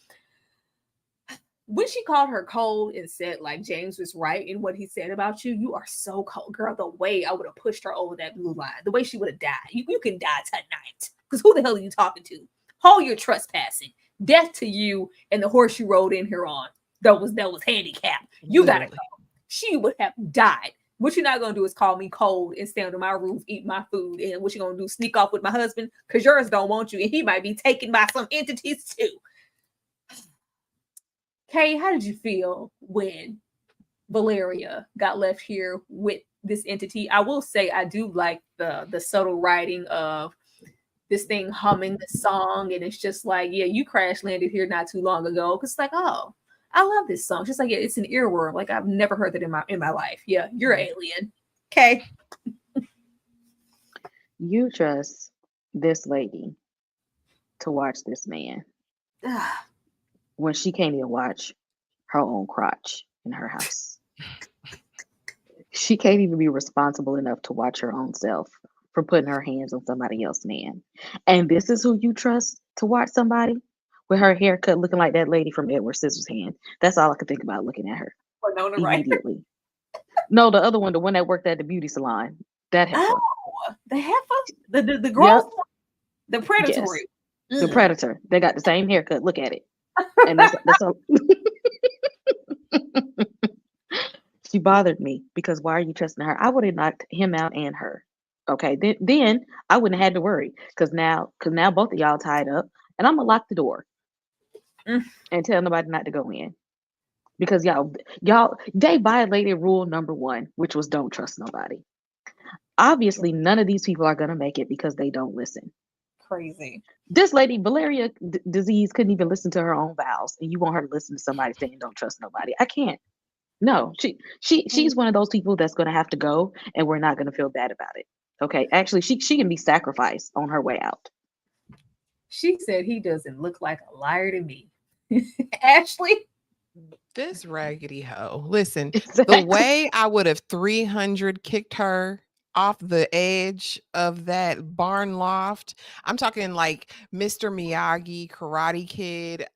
when she called her cold and said like James was right in what he said about you, you are so cold, girl. The way I would have pushed her over that blue line, the way she would have died, you can die tonight. Because who the hell are you talking to? Hold your trespassing. Death to you and the horse you rode in here on. That was handicapped. You gotta Literally. go. She would have died. What you're not gonna do is call me cold and stay under my roof, eat my food, and what you're gonna do? Sneak off with my husband because yours don't want you, and he might be taken by some entities too. Kay, how did you feel when Valeria got left here with this entity? I will say I do like the subtle writing of this thing humming the song, and it's just like, yeah, you crash landed here not too long ago. Cause it's like, oh, I love this song. Just like, yeah, it's an earworm. Like I've never heard that in my life. Yeah, you're an alien. Okay. You trust this lady to watch this man when she can't even watch her own crotch in her house. She can't even be responsible enough to watch her own self for putting her hands on somebody else's man. And this is who you trust to watch somebody with her haircut looking like that lady from Edward Scissorhands. That's all I could think about looking at her Winona Ryder. immediately. No, the other one, the one that worked at the beauty salon. That heifer. Oh, the heifer, the girls, the predatory. Yes. The predator. They got the same haircut. Look at it. And that's all. She bothered me because why are you trusting her? I would have knocked him out and her. Okay, then I wouldn't have had to worry because now both of y'all tied up, and I'm gonna lock the door and tell nobody not to go in because y'all they violated rule number 1, which was don't trust nobody. Obviously, none of these people are gonna make it because they don't listen. Crazy. This lady, Valeria disease, couldn't even listen to her own vows, and you want her to listen to somebody saying don't trust nobody. I can't. No, she's one of those people that's going to have to go, and we're not going to feel bad about it. Okay, actually, she can be sacrificed on her way out. She said he doesn't look like a liar to me. Ashley, This raggedy hoe. Listen, Exactly. the way I would have 300 kicked her off the edge of that barn loft, I'm talking like Mr. Miyagi, Karate Kid.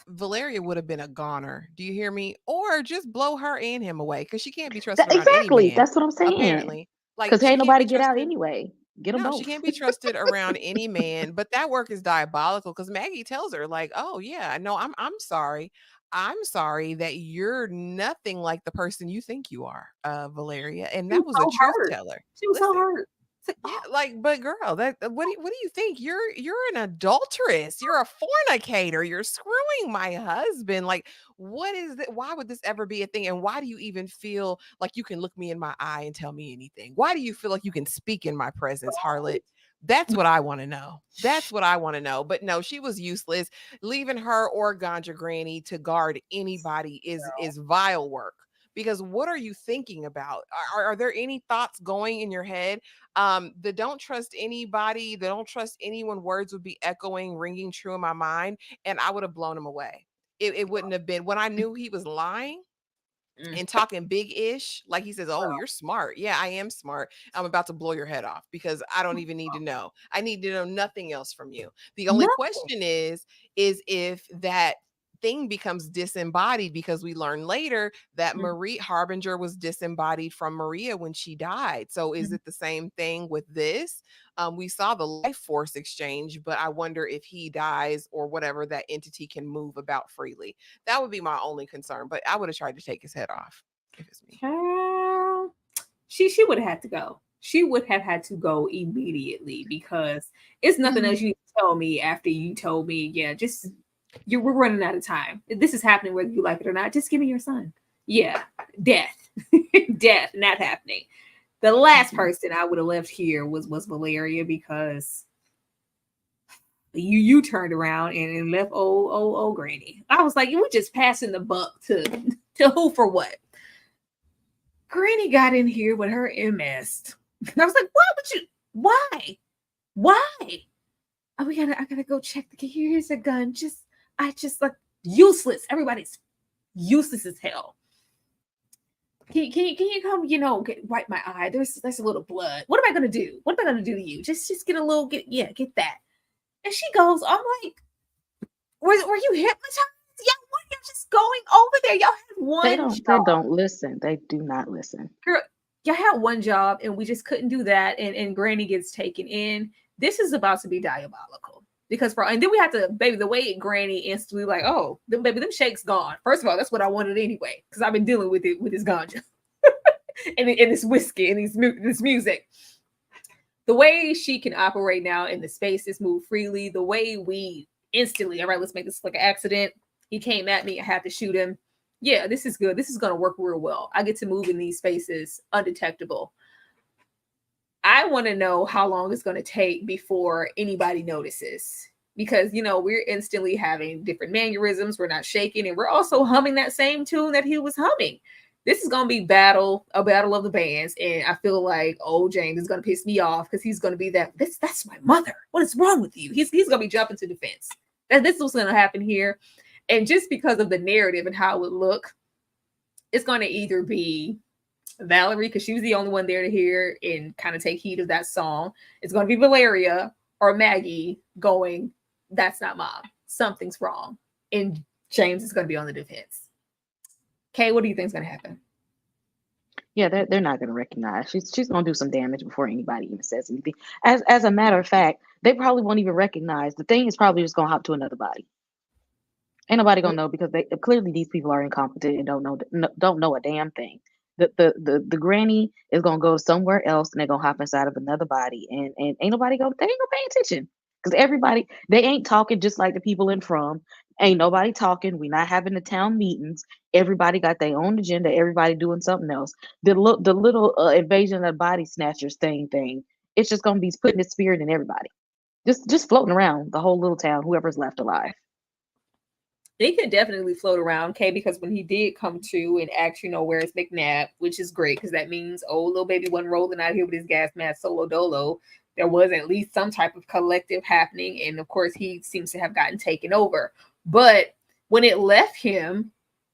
Valeria would have been a goner. Do you hear me? Or just blow her and him away because she can't be trusted around any Exactly. man. That's what I'm saying. Apparently, like Because she ain't can't nobody be get out trusted. anyway. Get them No, both. she can't be trusted around any man. But that work is diabolical because Maggie tells her, like, "Oh yeah, no, I'm sorry. I'm sorry that you're nothing like the person you think you are, Valeria." And she was that was a so truth hurt. teller. She was so Listen, hurt. It's like, yeah, like, but girl, that what do you think? You're an adulteress. You're a fornicator. You're screwing my husband. Like, what is that? Why would this ever be a thing? And why do you even feel like you can look me in my eye and tell me anything? Why do you feel like you can speak in my presence, harlot? That's what I want to know. That's what I want to know. But no, she was useless. Leaving her or Ganja Granny to guard anybody is vile work. Because what are you thinking about? Are there any thoughts going in your head? The don't trust anybody, the don't trust anyone words would be echoing, ringing true in my mind, and I would have blown him away. It wouldn't have been when I knew he was lying and talking big-ish, like he says, "Oh, you're smart." Yeah, I am smart. I'm about to blow your head off because I don't even need to know. I need to know nothing else from you. The only nothing. question is if that thing becomes disembodied because we learn later that Marie Harbinger was disembodied from Maria when she died. So is it the same thing with this? We saw the life force exchange, but I wonder if he dies or whatever, that entity can move about freely. That would be my only concern, but I would have tried to take his head off if it's me. She would have had to go. She would have had to go immediately because it's nothing else you tell me after you told me, yeah, just we're running out of time. This is happening whether you like it or not. Just give me your son. Yeah, death, death, not happening. The last person I would have left here was Valeria because you turned around and left old Granny. I was like, we're just passing the buck to who for what? Granny got in here with her MS. And I was like, why would you? Why? Oh, I gotta go check the here's a gun. I just like useless. Everybody's useless as hell. Can you come, wipe my eye? There's a little blood. What am I gonna do? What am I gonna do to you? Just get a little get that. And she goes, I'm like, were you hypnotized? Yeah, what are you just going over there. Y'all had one They job. don't listen. They do not listen. Girl, y'all had one job and we just couldn't do that. And Granny gets taken in. This is about to be diabolical. Because and then we have to, baby, the way Granny instantly like, oh, them shakes gone. First of all, that's what I wanted anyway, because I've been dealing with it with this ganja and this whiskey and this music. The way she can operate now in the spaces, move freely, the way we instantly, all right, let's make this like an accident. He came at me, I had to shoot him. Yeah, this is good. This is going to work real well. I get to move in these spaces undetectable. I want to know how long it's going to take before anybody notices, because, you know, we're instantly having different mannerisms. We're not shaking, and we're also humming that same tune that he was humming. This is going to be a battle of the bands. And I feel like old James is going to piss me off because he's going to be that's my mother. What is wrong with you? He's going to be jumping to defense. This is what's going to happen here. And just because of the narrative and how it would look, it's going to either be Valerie, because she was the only one there to hear and kind of take heed of that song. It's going to be Valeria or Maggie going, that's not mom. Something's wrong. And James is going to be on the defense. Kay, what do you think is going to happen? Yeah, they're not going to recognize. She's going to do some damage before anybody even says anything. As a matter of fact, they probably won't even recognize. The thing is probably just going to hop to another body. Ain't nobody going to know, because clearly these people are incompetent and don't know a damn thing. The granny is gonna go somewhere else, and they're gonna hop inside of another body, and ain't nobody gonna pay attention, because everybody, they ain't talking just like the people in From. Ain't nobody talking. We not having the town meetings. Everybody got their own agenda. Everybody doing something else. The little invasion of the body snatchers thing. It's just gonna be putting its spirit in everybody, just floating around the whole little town. Whoever's left alive. They could definitely float around, okay, because when he did come to and ask, you know, where's McNabb, which is great, because that means, oh, little baby wasn't rolling out here with his gas mask solo dolo. There was at least some type of collective happening. And of course, he seems to have gotten taken over. But when it left him,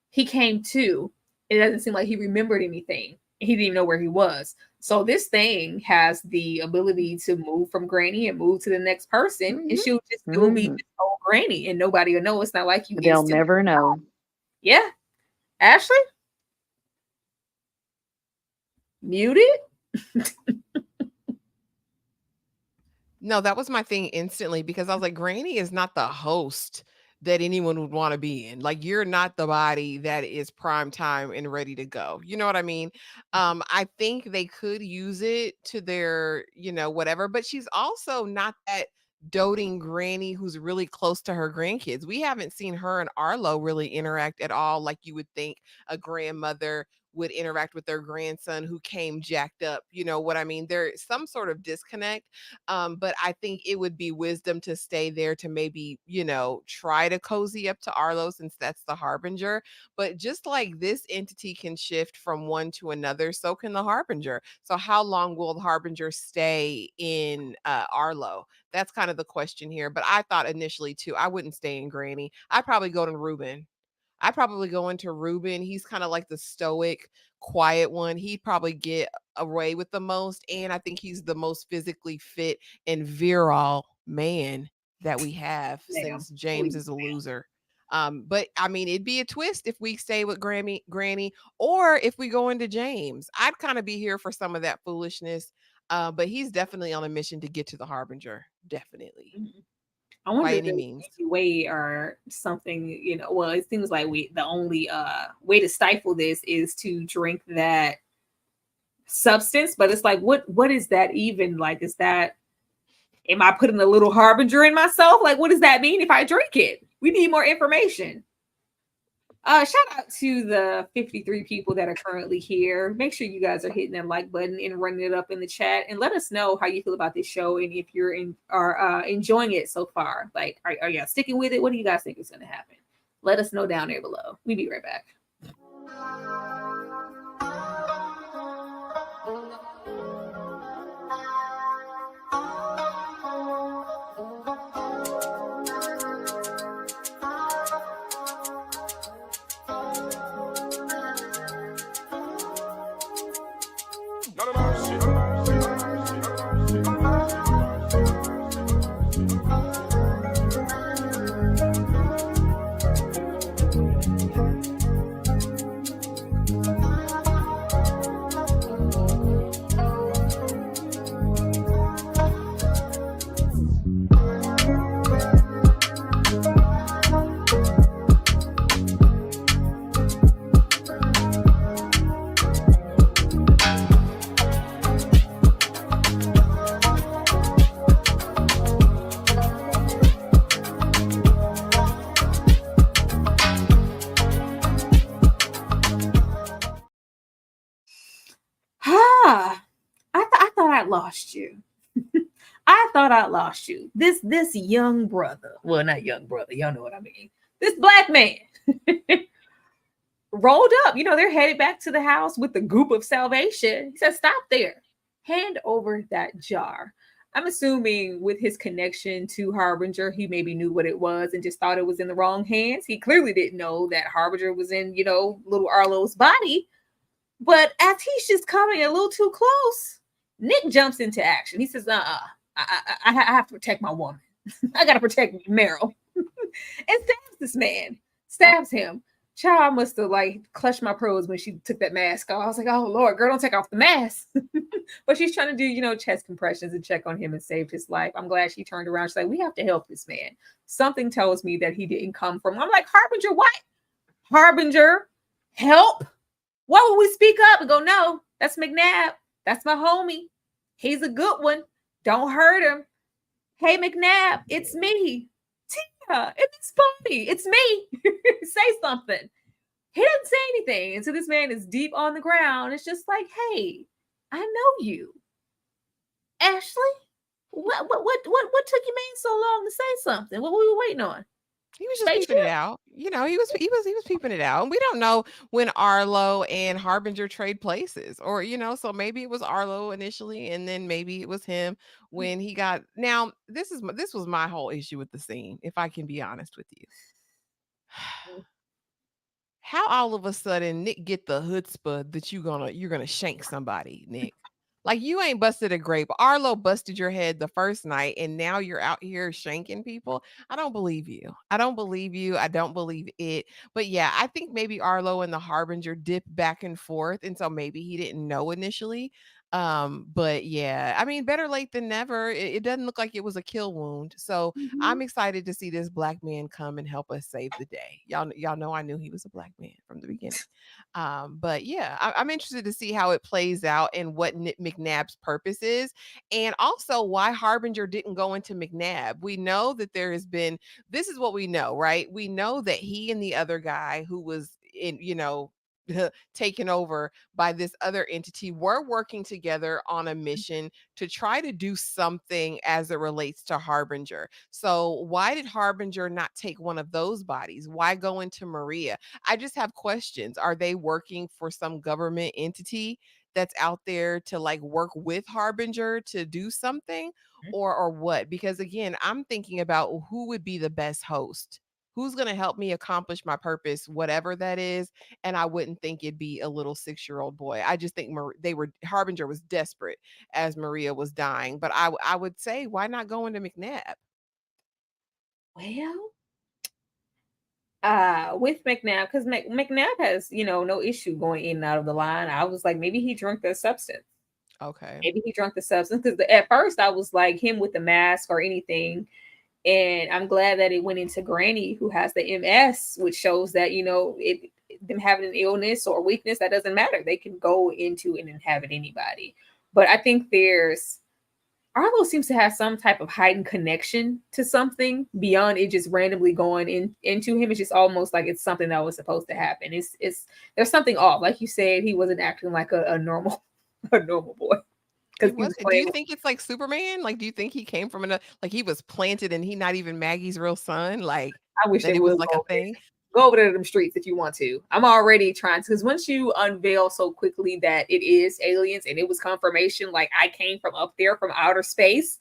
he came to. It doesn't seem like he remembered anything. He didn't even know where he was. So this thing has the ability to move from Granny and move to the next person. Mm-hmm. And she'll just do be just old Granny, and nobody will know. It's not like you. They'll never know. Yeah. Ashley? Muted? No, that was my thing instantly, because I was like, Granny is not the host that anyone would want to be in. Like, you're not the body that is prime time and ready to go. You know what I mean? I think they could use it to their, you know, whatever, but she's also not that doting granny who's really close to her grandkids. We haven't seen her and Arlo really interact at all, like you would think a grandmother would interact with their grandson who came jacked up. You know what I mean? There's some sort of disconnect. But I think it would be wisdom to stay there to maybe, you know, try to cozy up to Arlo, since that's the harbinger. But just like this entity can shift from one to another, so can the harbinger. So how long will the harbinger stay in Arlo? That's kind of the question here. But I thought initially too, I wouldn't stay in Granny. I'd probably go to Reuben. I'd probably go into Reuben. He's kind of like the stoic, quiet one. He'd probably get away with the most. And I think he's the most physically fit and virile man that we have, since James is a loser. But I mean, it'd be a twist if we stay with Granny, or if we go into James. I'd kind of be here for some of that foolishness. But he's definitely on a mission to get to the harbinger. Definitely. Mm-hmm. I wonder by if any means. way or something, you know, well, it seems like the only way to stifle this is to drink that substance. But it's like, what is that even? Like, is that, am I putting a little harbinger in myself? Like, what does that mean if I drink it? We need more information. Shout out to the 53 people that are currently here. Make sure you guys are hitting that like button and running it up in the chat, and let us know how you feel about this show and if you're enjoying it so far. Like, are y'all sticking with it? What do you guys think is going to happen? Let us know down there below. We'll be right back. lost you. I thought I lost you. This young brother, well, not young brother, y'all know what I mean. This black man rolled up. They're headed back to the house with the goop of salvation. He said, "Stop there. Hand over that jar." I'm assuming with his connection to Harbinger, he maybe knew what it was and just thought it was in the wrong hands. He clearly didn't know that Harbinger was in, little Arlo's body. But as he's just coming a little too close, Nick jumps into action. He says, I have to protect my woman. I got to protect Meryl." And stabs this man, stabs him. Child must have clutched my pearls when she took that mask off. I was like, "Oh Lord, girl, don't take off the mask." But she's trying to do, chest compressions and check on him and saved his life. I'm glad she turned around. She's like, "We have to help this man." Something tells me that he didn't come from. I'm like, "Harbinger, what? Harbinger, help? Why would we speak up and go, no, that's McNabb. That's my homie. He's a good one. Don't hurt him. Hey, McNabb, it's me. Tia, it's Bobby. It's me. Say something." He doesn't say anything. And so this man is deep on the ground. It's just like, "Hey, I know you. Ashley, what took you man so long to say something? What were we waiting on?" He was just peeping it out. He was peeping it out. And we don't know when Arlo and Harbinger trade places, or so maybe it was Arlo initially, and then maybe it was him when he got. Now, this was my whole issue with the scene, if I can be honest with you. How all of a sudden Nick get the chutzpah that you're gonna shank somebody, Nick? Like, you ain't busted a grape. Arlo busted your head the first night, and now you're out here shanking people. I don't believe you. I don't believe you. I don't believe it. But yeah, I think maybe Arlo and the Harbinger dip back and forth, and so maybe he didn't know initially. But yeah, I mean, better late than never. It doesn't look like it was a kill wound. So I'm excited to see this black man come and help us save the day. Y'all know I knew he was a black man from the beginning. But yeah, I'm interested to see how it plays out and what McNabb's purpose is, and also why Harbinger didn't go into McNabb. We know that there has been. This is what we know, right? We know that he and the other guy who was in, taken over by this other entity were working together on a mission to try to do something as it relates to Harbinger. So why did Harbinger not take one of those bodies? Why go into Maria? I just have questions. Are they working for some government entity that's out there to work with Harbinger to do something, or what? Because again, I'm thinking about who would be the best host. Who's going to help me accomplish my purpose, whatever that is? And I wouldn't think it'd be a little 6-year-old boy. I just think Harbinger was desperate as Maria was dying. But I would say, why not go into McNabb? Well, with McNabb, because McNabb has, no issue going in and out of the line. I was like, maybe he drank the substance. Okay. Maybe he drank the substance, because at first I was like, him with the mask or anything. And I'm glad that it went into Granny, who has the MS, which shows that, them having an illness or weakness, that doesn't matter. They can go into and inhabit anybody. But I think Arlo seems to have some type of heightened connection to something beyond it just randomly going into him. It's just almost like it's something that was supposed to happen. It's there's something off. Like you said, he wasn't acting like a normal boy. Do you think it's like Superman? Like, do you think he came from he was planted and he not even Maggie's real son? Like, I wish that it was was like a thing. Go over to them streets if you want to. I'm already trying to, because once you unveil so quickly that it is aliens and it was confirmation, like I came from up there from outer space,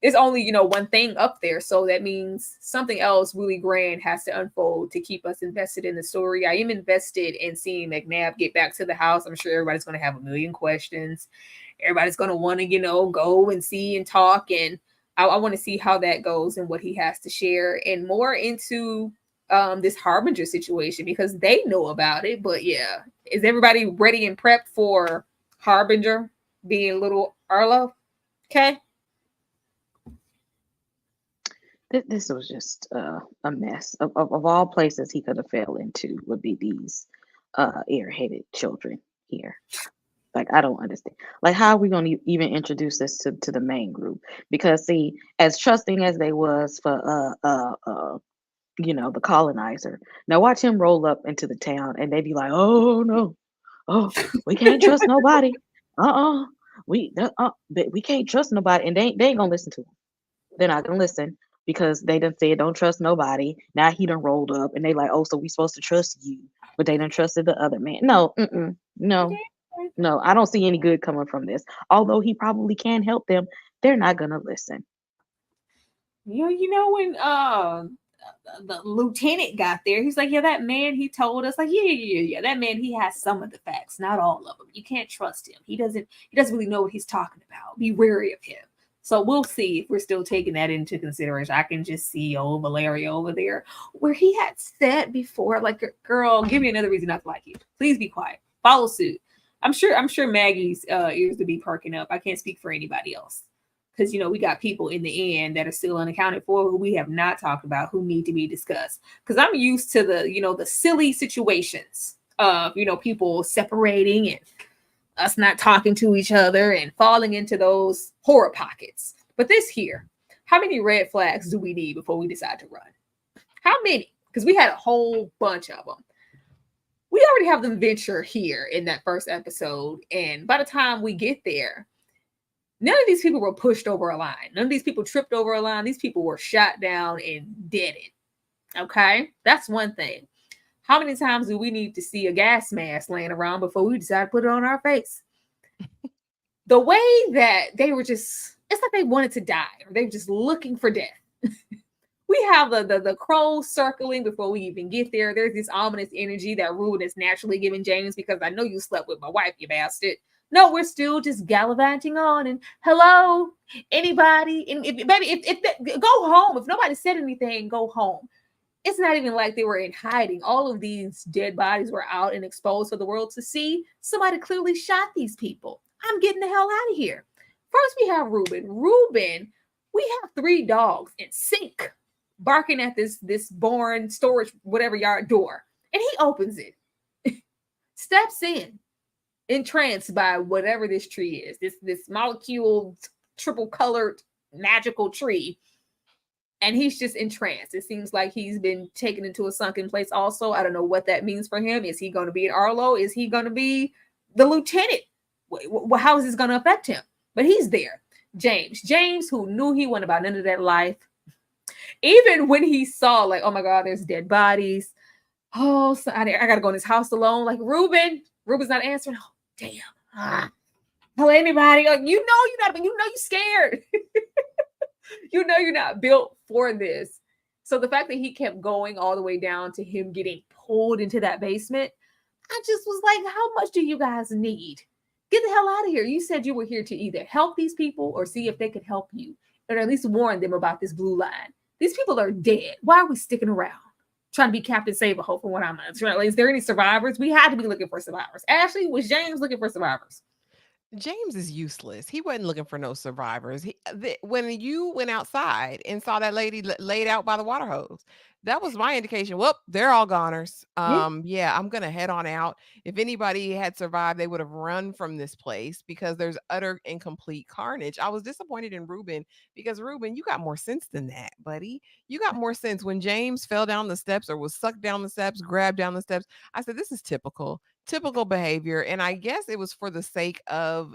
there's only, one thing up there. So that means something else really grand has to unfold to keep us invested in the story. I am invested in seeing McNabb get back to the house. I'm sure everybody's going to have a million questions. Everybody's going to want to, go and see and talk. And I want to see how that goes and what he has to share, and more into this Harbinger situation, because they know about it. But yeah, is everybody ready and prepped for Harbinger being little Arlo? Okay. This was just a mess. Of all places he could have fell into would be these airheaded children here. Like, I don't understand. Like, how are we going to even introduce this to the main group? Because see, as trusting as they was for the colonizer, now watch him roll up into the town and they be like, "Oh no, oh, we can't trust nobody. we can't trust nobody, and they ain't gonna listen to him. They're not gonna listen because they done said don't trust nobody. Now he done rolled up, and they like, oh, so we supposed to trust you, but they done trusted the other man. No, no, no. I don't see any good coming from this. Although he probably can help them, they're not gonna listen. When the lieutenant got there, he's like, yeah, that man, he told us, like, yeah, that man, he has some of the facts, not all of them. You can't trust him. He doesn't really know what he's talking about. Be wary of him. So we'll see if we're still taking that into consideration. I can just see old Valeria over there where he had said before, like, girl, give me another reason not to like you. Please be quiet. Follow suit. I'm sure Maggie's ears to be perking up. I can't speak for anybody else. Because we got people in the end that are still unaccounted for, who we have not talked about, who need to be discussed. Because I'm used to the silly situations of people separating and us not talking to each other and falling into those horror pockets. But this here, how many red flags do we need before we decide to run? How many? Because we had a whole bunch of them. We already have them venture here in that first episode, and by the time we get there, none of these people were pushed over a line. None of these people tripped over a line. These people were shot down and deaded. Okay? That's one thing. How many times do we need to see a gas mask laying around before we decide to put it on our face? The way that they were just, it's like they wanted to die, or they were just looking for death. We have the crows circling before we even get there. There's this ominous energy that Ruben is naturally giving James, because I know you slept with my wife, you bastard. No, we're still just gallivanting on. And hello, anybody? And if go home. If nobody said anything, go home. It's not even like they were in hiding. All of these dead bodies were out and exposed for the world to see. Somebody clearly shot these people. I'm getting the hell out of here. First, we have Ruben. We have 3 dogs in sync barking at this barn storage whatever yard door, and he opens it, steps in, entranced by whatever this tree is, this molecule triple colored magical tree, and he's just entranced. It seems like he's been taken into a sunken place also. I don't know what that means for him. Is he going to be an Arlo? Is he going to be the lieutenant? How is this going to affect him? But he's there. James, who knew he wasn't about none of that life, even when he saw, like, oh my God, there's dead bodies. Oh, so I got to go in this house alone. Like, Ruben's not answering. Oh, damn. Hello, anybody? Like, you're scared. You're not built for this. So the fact that he kept going all the way down to him getting pulled into that basement, I just was like, how much do you guys need? Get the hell out of here. You said you were here to either help these people or see if they could help you, or at least warn them about this blue line. These people are dead. Why are we sticking around? Trying to be Captain Save-A-Ho for what I'm at. Is there any survivors? We had to be looking for survivors. Ashley, was James looking for survivors? James is useless. He wasn't looking for no survivors. When you went outside and saw that lady laid out by the water hose, that was my indication. Well, they're all goners. Yeah. Yeah, I'm gonna head on out. If anybody had survived, they would have run from this place because there's utter and complete carnage. I was disappointed in Ruben because Ruben, you got more sense than that, buddy. You got more sense. When James fell down the steps or was sucked down the steps, grabbed down the steps, I said, this is typical behavior. And I guess it was for the sake of,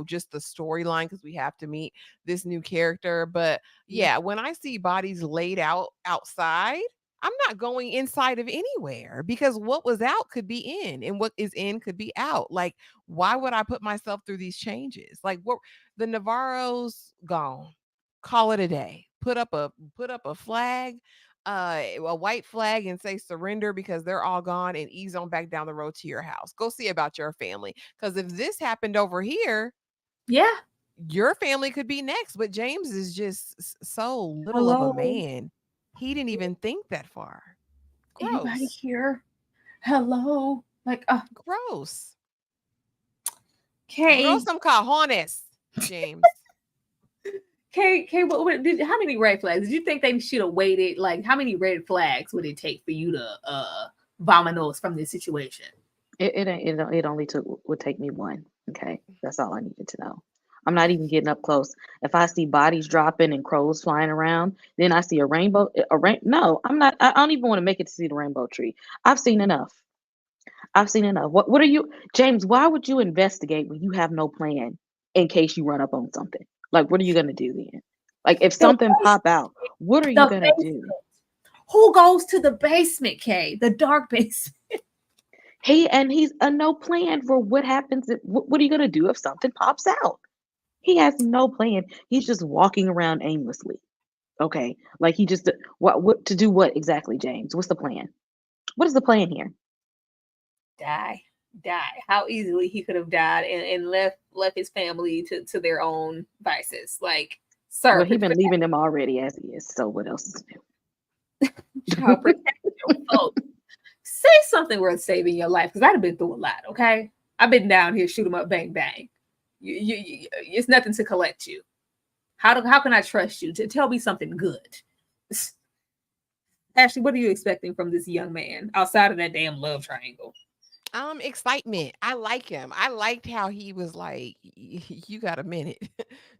just the storyline, because we have to meet this new character. But yeah, when I see bodies laid out outside, I'm not going inside of anywhere, because what was out could be in, and what is in could be out. Like, why would I put myself through these changes? Like, what, the Navarro's gone. Call it a day. Put up a flag, a white flag, and say surrender, because they're all gone, and ease on back down the road to your house. Go see about your family. Because if this happened over here, Yeah. your family could be next. But James is just so little of a Hello. man. He didn't even think that far. Anybody Gross. here? Hello. Like, Gross. okay. Grow some cojones, James. K, how many red flags? Did you think they should have waited? Like, how many red flags would it take for you to vominos from this situation? It only would take me one. Okay, that's all I needed to know. I'm not even getting up close. If I see bodies dropping and crows flying around, then I see a rainbow. No, I'm not. I don't even want to make it to see the rainbow tree. I've seen enough. I've seen enough. What are you, James? Why would you investigate when you have no plan? in case you run up on something. Like, what are you gonna do then? Like, if The something pop out, what are you the gonna basement. do? Who goes to the basement, Kay? The dark basement. He's a no plan for what happens. What are you gonna do if something pops out? He has no plan. He's just walking around aimlessly. Okay, like he just what to do what exactly, James? What's the plan? What is the plan here? Die. Die. How easily he could have died and left his family to their own vices. Like, sir, Well, he been leaving them already as he is. So what else is child, new? protect your folks. Say something worth saving your life, because I'd have been through a lot. Okay, I've been down here, shoot 'em up, bang bang. It's nothing to collect you. How can I trust you to tell me something good? Ashley, what are you expecting from this young man outside of that damn love triangle? Excitement. I like him. I liked how he was like, You got a minute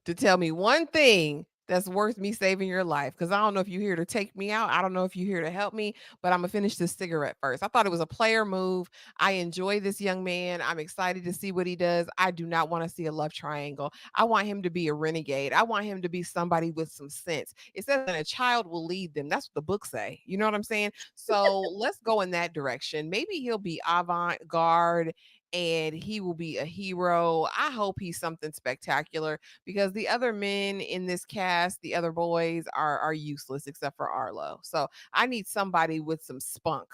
to tell me one thing that's worth me saving your life. Cause I don't know if you're here to take me out. I don't know if you're here to help me, but I'm gonna finish this cigarette first. I thought it was a player move. I enjoy this young man. I'm excited to see what he does. I do not want to see a love triangle. I want him to be a renegade. I want him to be somebody with some sense. It says that a child will lead them. That's what the books say. You know what I'm saying? So let's go in that direction. Maybe he'll be avant garde and he will be a hero. I hope he's something spectacular because the other men in this cast, the other boys, are useless except for Arlo. So I need somebody with some spunk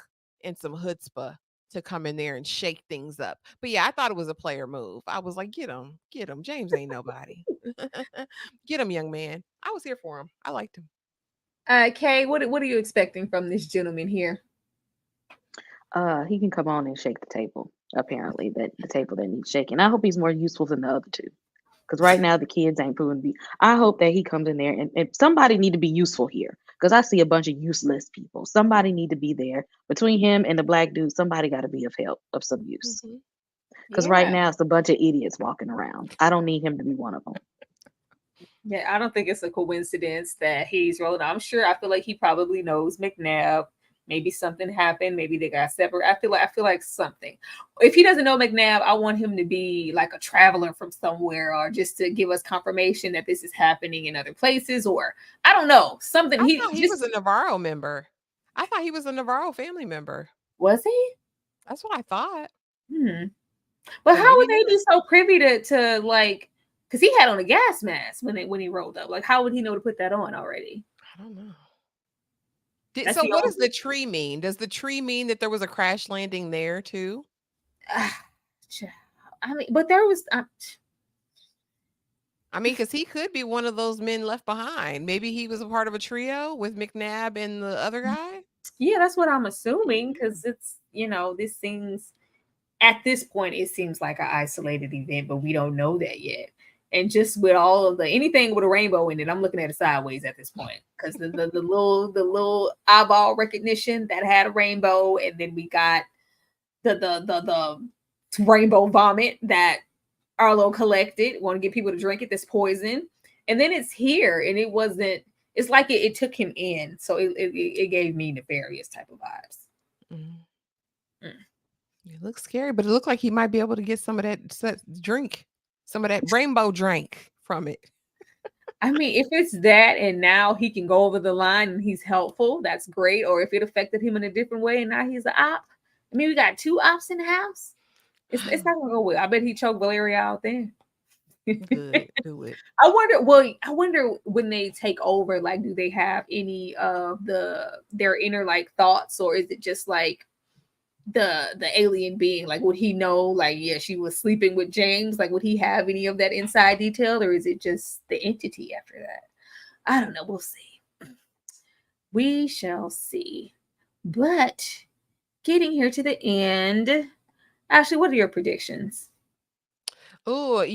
and some chutzpah to come in there and shake things up. But yeah, I thought it was a player move. I was like, get him. James ain't nobody. Get him, young man. I was here for him. I liked him. Kay, what are you expecting from this gentleman here? He can come on and shake the table. Apparently, that the table that needs shaking. I hope he's more useful than the other two. Because right now the kids ain't proven to be. I hope that he comes in there and somebody need to be useful here. Because I see a bunch of useless people. Somebody need to be there between him and the black dude. Somebody got to be of help, of some use. Mhm. Because right Yeah. now it's a bunch of idiots walking around. I don't need him to be one of them. Yeah, I don't think it's a coincidence that he's rolling. I'm sure. I feel like he probably knows McNabb. Maybe something happened. Maybe they got separate. I feel like something. If he doesn't know McNabb, I want him to be like a traveler from somewhere, or just to give us confirmation that this is happening in other places, or I don't know something. I He thought he was just a Navarro member. I thought he was a Navarro family member. was he. That's what I thought. Hmm. But But how maybe would they not. be so privy to like? Because he had on a gas mask when he rolled up. Like, how would he know to put that on already? I don't know. That's So the what does only. the tree mean? Does the tree mean that there was a crash landing there too? I mean, but there was. I mean, because he could be one of those men left behind. Maybe he was a part of a trio with McNabb and the other guy. Yeah, that's what I'm assuming Mhm. because it's this seems at this point it seems like an isolated event, but we don't know that yet. And just with all of the anything with a rainbow in it, I'm looking at it sideways at this point because the little eyeball recognition that had a rainbow, and then we got the rainbow vomit that Arlo collected. Want to get people to drink it. This poison, and then it's here, and it wasn't. It's like it took him in, so it gave me nefarious type of vibes. Mhm. Mm. It looks scary, but it looked like he might be able to get some of that drink, some of that rainbow drink from it. I mean, if it's that, and now he can go over the line and he's helpful, that's great. Or if it affected him in a different way, and now he's an op. I mean, we got two ops in the house. It's not gonna go well. I bet he choked Valeria out then. Good, do it. I wonder. Well, I wonder when they take over. Like, do they have any of their inner like thoughts, or is it just like the alien being? Like, would he know? Like, yeah, she was sleeping with James. Like, would he have any of that inside detail, or is it just the entity after that? I don't know. We'll see. We shall see. But getting here to the end, Ashley, what are your predictions? Oh,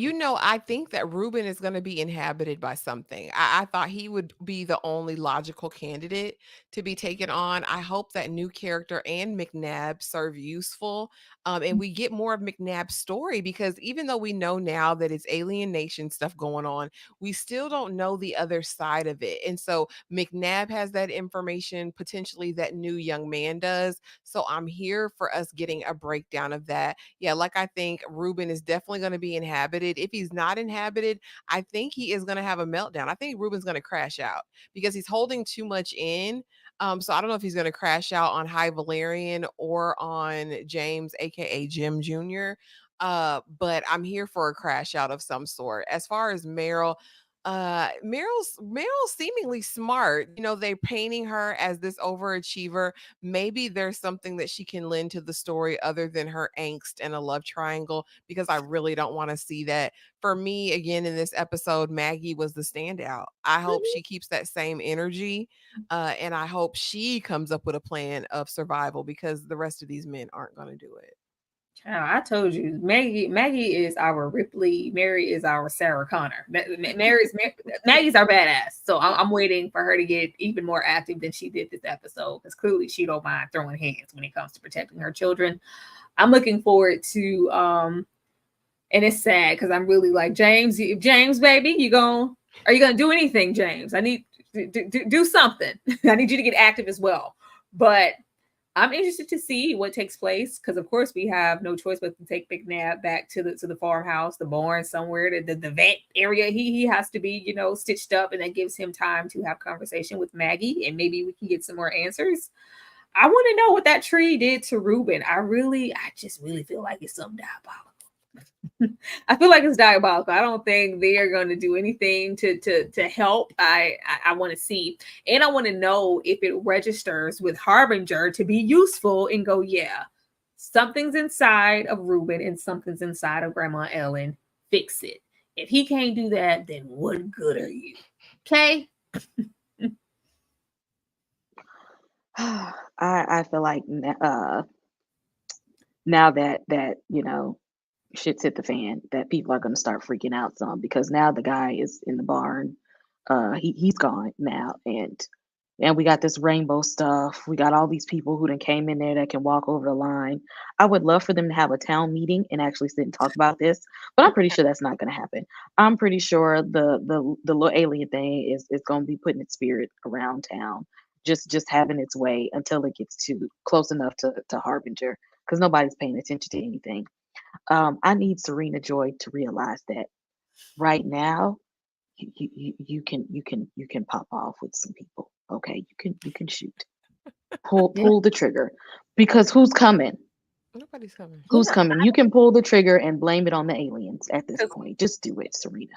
I think that Ruben is going to be inhabited by something. I thought he would be the only logical candidate to be taken on. I hope that new character and McNabb serve useful. And we get more of McNabb's story because even though we know now that it's alien nation stuff going on, we still don't know the other side of it. And so McNabb has that information, potentially that new young man does. So I'm here for us getting a breakdown of that. Yeah, like I think Ruben is definitely going to be inhabited. If he's not inhabited, I think he is going to have a meltdown. I think Ruben's going to crash out because he's holding too much in. So I don't know if he's going to crash out on High Valerian or on James, aka Jim Jr. But I'm here for a crash out of some sort. As far as Meryl, Meryl's seemingly smart. You know, they're painting her as this overachiever. Maybe there's something that she can lend to the story other than her angst and a love triangle, because I really don't want to see that. For me, again, in this episode, Maggie was the standout. I hope she keeps that same energy, and I hope she comes up with a plan of survival, because the rest of these men aren't going to do it. I told you, Maggie is our Ripley. Mary is our Sarah Connor. Maggie's our badass. So I'm waiting for her to get even more active than she did this episode, because clearly she don't mind throwing hands when it comes to protecting her children. I'm looking forward to and it's sad because I'm really like, James, baby, are you gonna do anything, James? I need to do something. I need you to get active as well. But I'm interested to see what takes place, because of course we have no choice but to take Big Nab back to the farmhouse, the barn somewhere, the vet area. He has to be, stitched up, and that gives him time to have conversation with Maggie, and maybe we can get some more answers. I want to know what that tree did to Ruben. I just really feel like it's something diabolical. I feel like it's diabolical. I don't think they are going to do anything to help. I want to see, and I want to know if it registers with Harbinger to be useful and go, yeah, something's inside of Ruben and something's inside of Grandma Ellen. Fix it. If he can't do that, then what good are you? Okay. I feel like now that shit's hit the fan, that people are going to start freaking out some, because now the guy is in the barn. He's gone now, and we got this rainbow stuff. We got all these people who done came in there that can walk over the line. I would love for them to have a town meeting and actually sit and talk about this, but I'm pretty sure that's not going to happen. I'm pretty sure the little alien thing is going to be putting its spirit around town, just having its way until it gets too close enough to Harbinger, because nobody's paying attention to anything. I need Serena Joy to realize that right now you can pop off with some people. Okay, you can shoot, pull the trigger, because who's coming? Nobody's coming. Who's coming? You can pull the trigger and blame it on the aliens at this point. Just do it, Serena.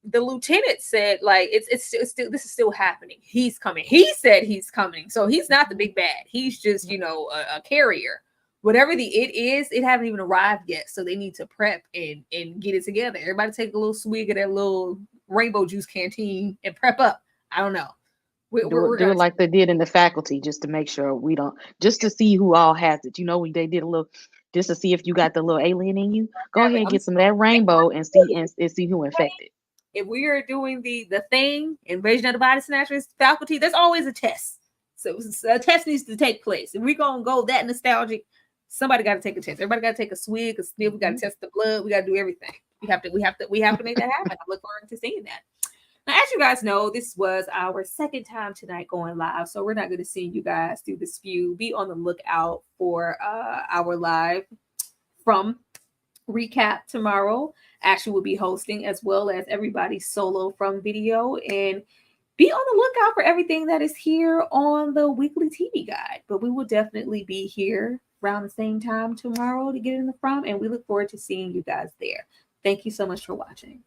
The lieutenant said, like, it's still, this is still happening. He's coming. He said he's coming, so he's not the big bad. He's just a carrier. Whatever it is, it haven't even arrived yet. So they need to prep and get it together. Everybody take a little swig of that little rainbow juice canteen and prep up. I don't know. We're do it like they did in the faculty, just to make sure we don't, just to see who all has it. They did a little, just to see if you got the little alien in you. Go ahead and get some of that rainbow and see who infected. If we are doing the thing, Invasion of the Body Snatchers faculty, there's always a test. So a test needs to take place. If we're gonna go that nostalgic, somebody got to take a test. Everybody got to take a swig, a sniff. We got to test the blood. We got to do everything. We have to make that happen. I look forward to seeing that. Now, as you guys know, this was our second time tonight going live, so we're not going to see you guys through the spew. Be on the lookout for our live from recap tomorrow. Ashley will be hosting, as well as everybody solo from video, and be on the lookout for everything that is here on the weekly TV guide. But we will definitely be here around the same time tomorrow to get in the from, and we look forward to seeing you guys there. Thank you so much for watching.